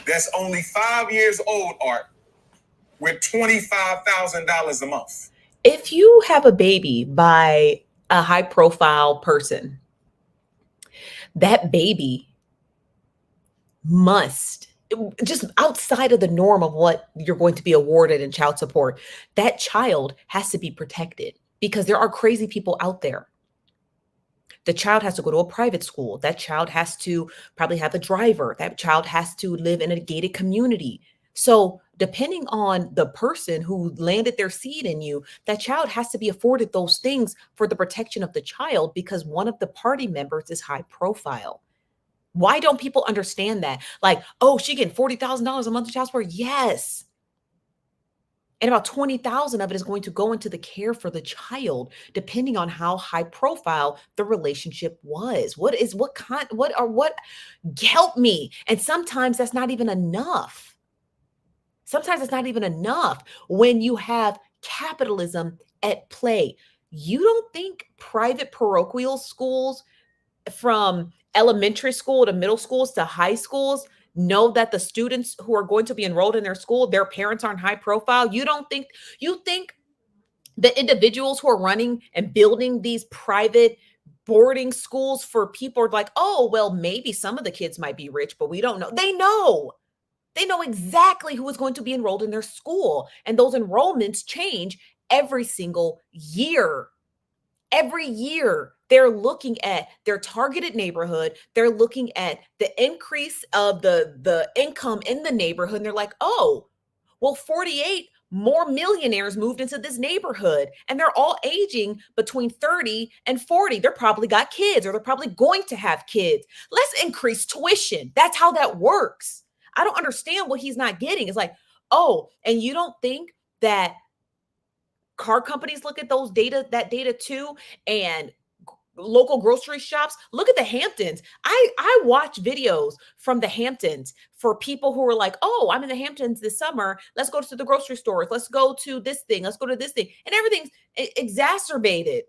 that's only 5 years old, Art, with $25,000 a month. If you have a baby by a high profile person, that baby must, just outside of the norm of what you're going to be awarded in child support, that child has to be protected because there are crazy people out there. The child has to go to a private school. That child has to probably have a driver. That child has to live in a gated community. So depending on the person who landed their seed in you, that child has to be afforded those things for the protection of the child because one of the party members is high profile. Why don't people understand that? Like, oh, she getting $40,000 a month of child support? Yes. And about 20,000 of it is going to go into the care for the child, depending on how high profile the relationship was. Help me. And sometimes that's not even enough. Sometimes it's not even enough when you have capitalism at play. You don't think private parochial schools from elementary school to middle schools to high schools know that the students who are going to be enrolled in their school, their parents aren't high profile? You think the individuals who are running and building these private boarding schools for people are like, oh, well, maybe some of the kids might be rich, but we don't know. They know exactly who is going to be enrolled in their school. And those enrollments change every single year. Every year, they're looking at their targeted neighborhood. They're looking at the increase of the income in the neighborhood. And they're like, oh, well, 48 more millionaires moved into this neighborhood. And they're all aging between 30 and 40. They're probably got kids or they're probably going to have kids. Let's increase tuition. That's how that works. I don't understand what he's not getting. It's like, oh, and you don't think that car companies look at that data too, and local grocery shops? Look at the Hamptons. I watch videos from the Hamptons for people who are like, oh, I'm in the Hamptons this summer. Let's go to the grocery stores. Let's go to this thing. Let's go to this thing. And everything's exacerbated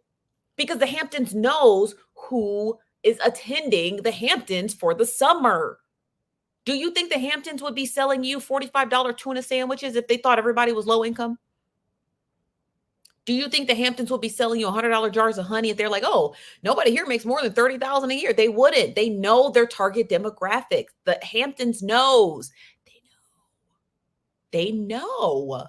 because the Hamptons knows who is attending the Hamptons for the summer. Do you think the Hamptons would be selling you $45 tuna sandwiches if they thought everybody was low income? Do you think the Hamptons will be selling you $100 jars of honey if they're like, oh, nobody here makes more than $30,000 a year? They wouldn't. They know their target demographics. The Hamptons knows. They know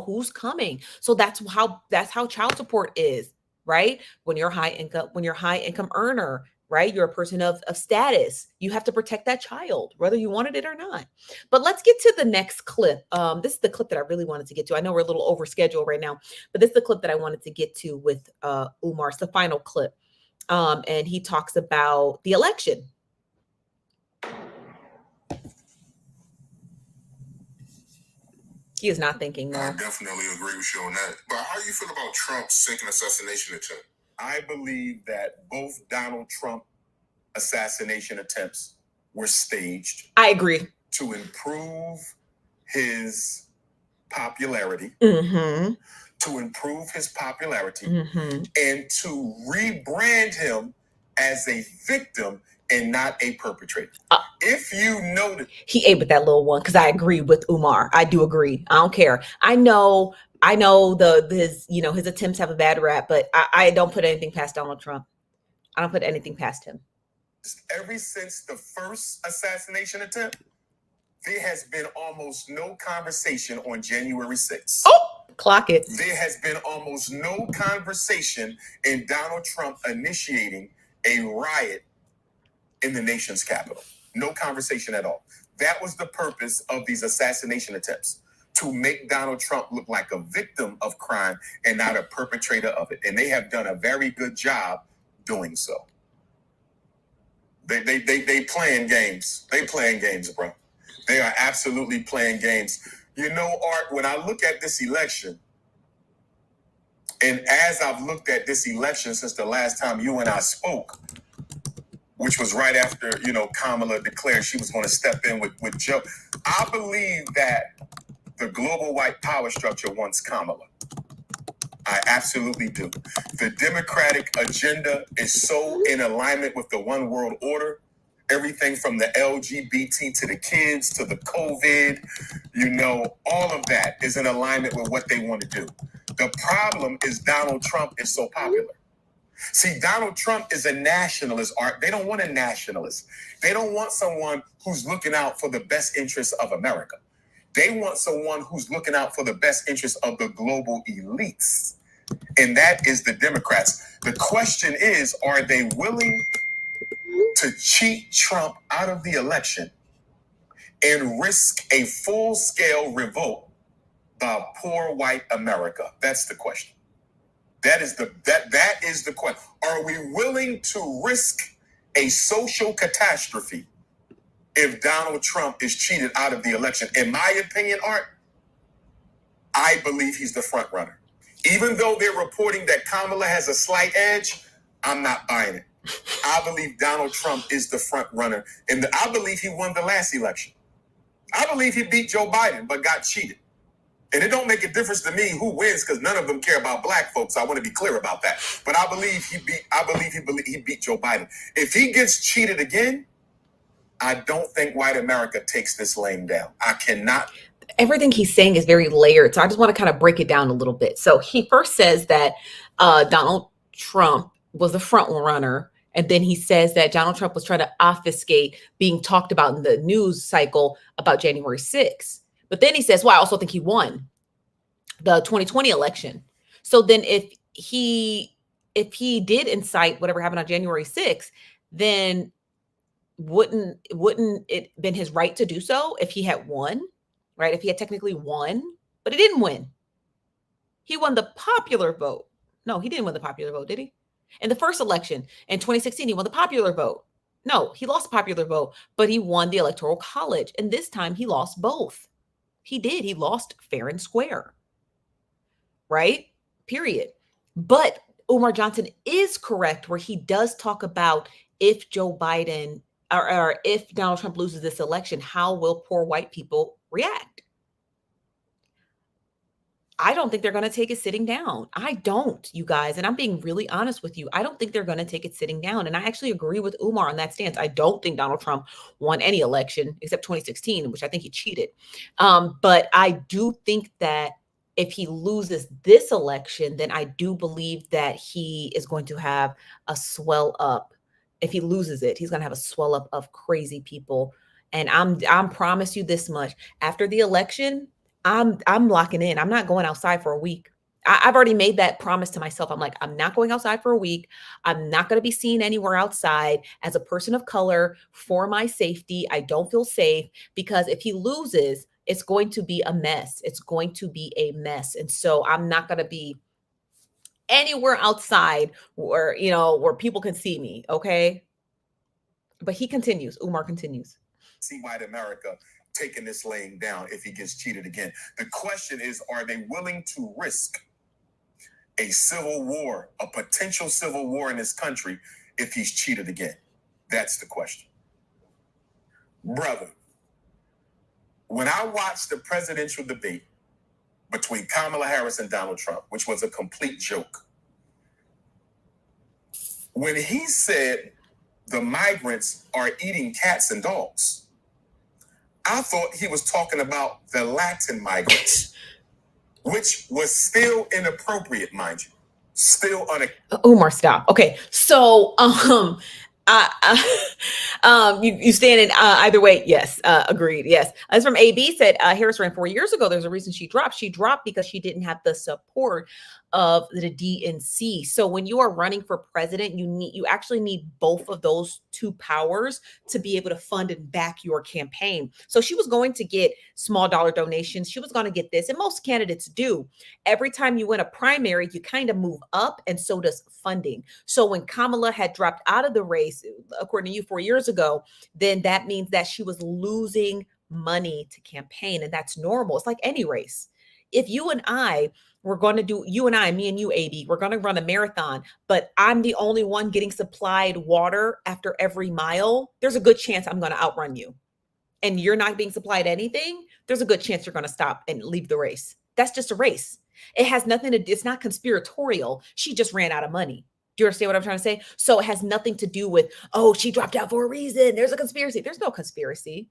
who's coming. So that's how child support is, right? When you're high income earner, right? You're a person of status. You have to protect that child, whether you wanted it or not. But let's get to the next clip. This is the clip that I really wanted to get to. I know we're a little over schedule right now, but this is the clip that I wanted to get to with Umar. It's the final clip. And he talks about the election. He is not thinking I that. definitely agree with you on that. But how do you feel about Trump's second assassination attempt? I believe that both Donald Trump assassination attempts were staged I agree. to improve his popularity, Mm-hmm. to improve his popularity, Mm-hmm. and to rebrand him as a victim and not a perpetrator. If you notice, He ate with that little one because I agree with Umar. I do agree. I don't care. I know his attempts have a bad rap, but I don't put anything past Donald Trump. I don't put anything past him. ever since the first assassination attempt, there has been almost no conversation on January 6th. Oh, clock it. There has been almost no conversation in Donald Trump initiating a riot in the nation's capital. No conversation at all. That was the purpose of these assassination attempts, to make Donald Trump look like a victim of crime and not a perpetrator of it. And they have done a very good job doing so. They playing games. They playing games, bro. They are absolutely playing games. You know, Art, when I look at this election, and as I've looked at this election since the last time you and I spoke, which was right after, Kamala declared she was going to step in with Joe, I believe that the global white power structure wants Kamala. I absolutely do. The Democratic agenda is so in alignment with the one world order Everything from the LGBT to the kids to the COVID, all of that is in alignment with what they want to do. The problem is Donald Trump is so popular. See, Donald Trump is a nationalist, Art. They don't want a nationalist. They don't want someone who's looking out for the best interests of America. They want someone who's looking out for the best interests of the global elites. And that is the Democrats. The question is, are they willing to cheat Trump out of the election and risk a full-scale revolt by poor white America? That's the question. That is the question. Are we willing to risk a social catastrophe if Donald Trump is cheated out of the election? In my opinion, Art, I believe he's the front runner. Even though they're reporting that Kamala has a slight edge, I'm not buying it. I believe Donald Trump is the front runner. And I believe he won the last election. I believe he beat Joe Biden, but got cheated. And it don't make a difference to me who wins because none of them care about black folks. I want to be clear about that. But I believe he beat Joe Biden. If he gets cheated again, I don't think white America takes this lane down. I cannot. Everything he's saying is very layered. So I just want to kind of break it down a little bit. So he first says that Donald Trump was the front runner. And then he says that Donald Trump was trying to obfuscate being talked about in the news cycle about January 6th. But then he says, well, I also think he won the 2020 election. So then if he did incite whatever happened on January 6th, then wouldn't it been his right to do so if he had won, right? If he had technically won, but he didn't win. He won the popular vote. No, he didn't win the popular vote, did he? In the first election in 2016, he won the popular vote. No, he lost the popular vote, but he won the Electoral College. And this time he lost both. He did. He lost fair and square. Right? Period. But Omar Johnson is correct where he does talk about if Joe Biden or if Donald Trump loses this election, how will poor white people react? I don't think they're going to take it sitting down. I don't, you guys. And I'm being really honest with you. I don't think they're going to take it sitting down. And I actually agree with Umar on that stance. I don't think Donald Trump won any election except 2016, which I think he cheated. But I do think that if he loses this election, then I do believe that he is going to have a swell up. If he loses it, he's going to have a swell up of crazy people. And I'm promise you this much. After the election, I'm locking in. I'm not going outside for a week. I've already made that promise to myself. I'm like, I'm not going outside for a week. I'm not going to be seen anywhere outside as a person of color for my safety. I don't feel safe because if he loses, it's going to be a mess. It's going to be a mess. And so I'm not going to be anywhere outside where, where people can see me. Okay. But he continues. Umar continues. See white America taking this laying down if he gets cheated again. The question is, are they willing to risk a civil war, a potential civil war in this country if he's cheated again? That's the question. Brother, when I watched the presidential debate between Kamala Harris and Donald Trump, which was a complete joke, when he said the migrants are eating cats and dogs, I thought he was talking about the Latin migrants, which was still inappropriate, mind you. Still Umar, stop. Okay, so you stand in either way. Yes, agreed. Yes, as from AB said, Harris ran 4 years ago. There's a reason she dropped. She dropped because she didn't have the support of the DNC. So when you are running for president, you actually need both of those two powers to be able to fund and back your campaign. So she was going to get small dollar donations. She was going to get this, and most candidates do. Every time you win a primary, you kind of move up, and so does funding. So when Kamala had dropped out of the race, according to you 4 years ago, then that means that she was losing money to campaign, and that's normal. It's like any race. If you and I we're going to do, me and you, AB, we're going to run a marathon, but I'm the only one getting supplied water after every mile, there's a good chance I'm going to outrun you. And you're not being supplied anything, there's a good chance you're going to stop and leave the race. That's just a race. It has nothing to do, it's not conspiratorial. She just ran out of money. Do you understand what I'm trying to say? So it has nothing to do with, oh, she dropped out for a reason. There's a conspiracy. There's no conspiracy.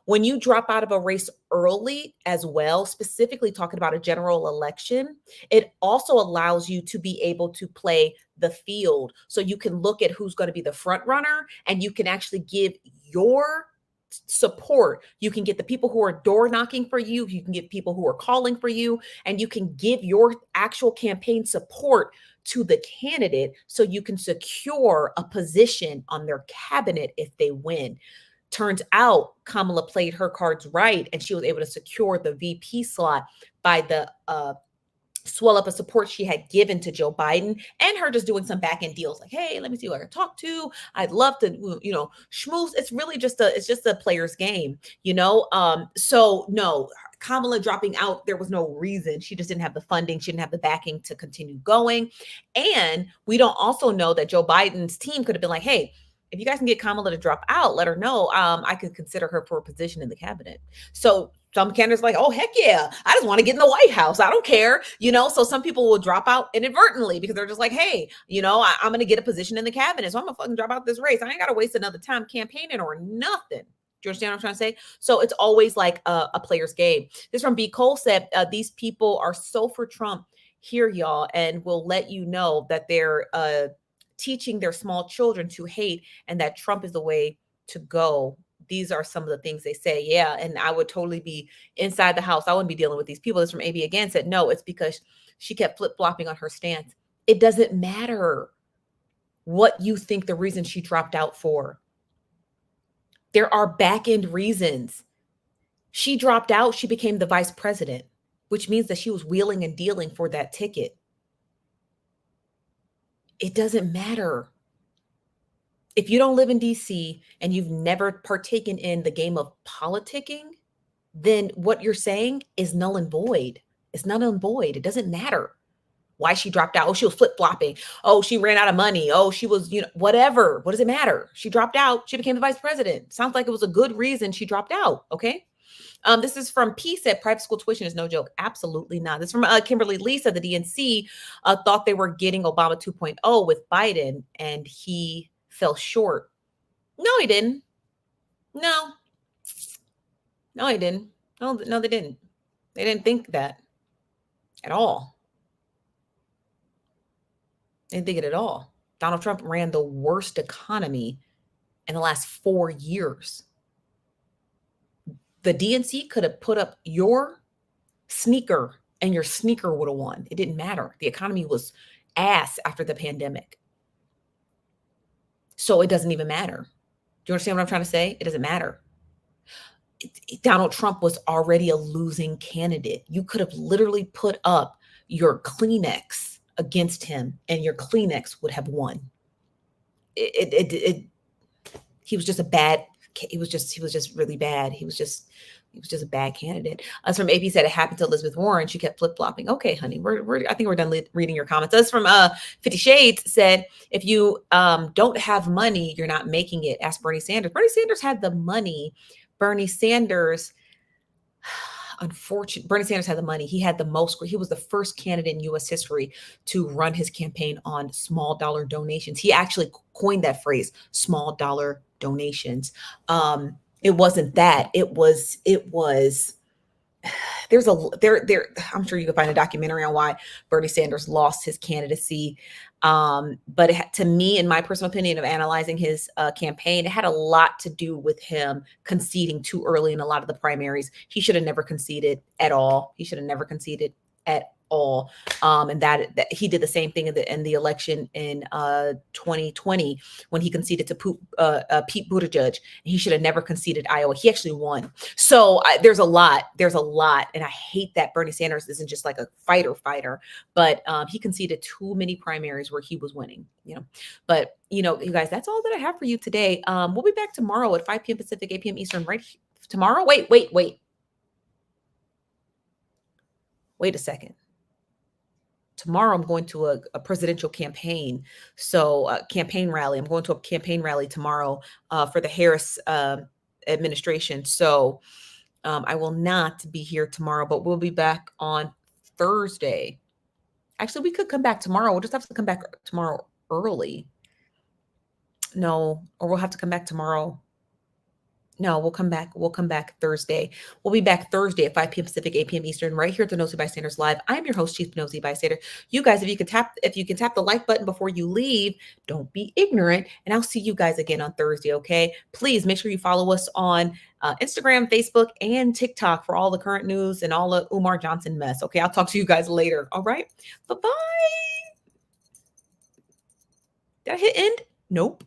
When you drop out of a race early as well, specifically talking about a general election, it also allows you to be able to play the field. So you can look at who's going to be the front runner and you can actually give your support. You can get the people who are door knocking for you. You can get people who are calling for you, and you can give your actual campaign support to the candidate so you can secure a position on their cabinet if they win. Turns out Kamala played her cards right, and she was able to secure the VP slot by the swell up of support she had given to Joe Biden, and her just doing some back end deals like, hey, let me see who I can talk to. I'd love to, schmooze. It's really just a player's game, So no, Kamala dropping out, there was no reason. She just didn't have the funding. She didn't have the backing to continue going. And we don't also know that Joe Biden's team could have been like, hey, if you guys can get Kamala to drop out, let her know. I could consider her for a position in the cabinet. So some candidates like, oh, heck yeah, I just want to get in the White House. I don't care. So some people will drop out inadvertently because they're just like, hey, I'm going to get a position in the cabinet. So I'm going to fucking drop out this race. I ain't got to waste another time campaigning or nothing. Do you understand what I'm trying to say? So it's always like a player's game. This from B. Cole said, these people are so for Trump here, y'all, and will let you know that they're teaching their small children to hate and that Trump is the way to go. These are some of the things they say. Yeah. And I would totally be inside the house. I wouldn't be dealing with these people. This from AB again said, no, it's because she kept flip-flopping on her stance. It doesn't matter what you think the reason she dropped out for. There are back-end reasons. She dropped out. She became the vice president, which means that she was wheeling and dealing for that ticket. It doesn't matter. If you don't live in DC and you've never partaken in the game of politicking, then what you're saying is null and void. It's null and void. It doesn't matter why she dropped out. Oh, she was flip-flopping. Oh, she ran out of money. Oh, she was, whatever. What does it matter? She dropped out. She became the vice president. Sounds like it was a good reason she dropped out. Okay. This is from P said private school tuition is no joke. Absolutely not. This is from Kimberly Lee said the DNC thought they were getting Obama 2.0 with Biden and he fell short. No, he didn't. No, he didn't. No, they didn't. They didn't think that at all. They didn't think it at all. Donald Trump ran the worst economy in the last 4 years. The DNC could have put up your sneaker and your sneaker would have won. It didn't matter. The economy was ass after the pandemic. So it doesn't even matter. Do you understand what I'm trying to say? It doesn't matter. Donald Trump was already a losing candidate. You could have literally put up your Kleenex against him and your Kleenex would have won. He was just really bad. He was just a bad candidate. As from AP said, it happened to Elizabeth Warren. She kept flip-flopping. Okay, honey, I think we're done reading your comments. As from 50 Shades said, if you don't have money, you're not making it. Ask Bernie Sanders. Bernie Sanders had the money. Bernie Sanders had the money. He had the most. He was the first candidate in U.S. history to run his campaign on small dollar donations. He actually coined that phrase, small dollar donations. It wasn't that. It was I'm sure you can find a documentary on why Bernie Sanders lost his candidacy. But to me, in my personal opinion of analyzing his campaign, it had a lot to do with him conceding too early in a lot of the primaries. He should have never conceded at all. And that he did the same thing in the election in 2020 when he conceded to Pete Buttigieg. He should have never conceded Iowa. He actually won. So there's a lot, and I hate that Bernie Sanders isn't just like a fighter, but he conceded too many primaries where he was winning. But you guys, that's all that I have for you today. We'll be back tomorrow at 5 p.m. Pacific, 8 p.m. Eastern. Right tomorrow. Wait a second. Tomorrow, I'm going to a presidential campaign. So campaign rally. I'm going to a campaign rally tomorrow for the Harris administration. So I will not be here tomorrow, but we'll be back on Thursday. Actually, we could come back tomorrow. We'll just have to come back tomorrow early. No, or we'll have to come back tomorrow. No, we'll come back. We'll come back Thursday. We'll be back Thursday at 5 p.m. Pacific, 8 p.m. Eastern, right here at the Nosy Bystanders Live. I'm your host, Chief Nosy Bystander. You guys, if you can tap the like button before you leave, don't be ignorant. And I'll see you guys again on Thursday. Okay. Please make sure you follow us on Instagram, Facebook, and TikTok for all the current news and all the Umar Johnson mess. Okay. I'll talk to you guys later. All right. Bye-bye. Did I hit end? Nope.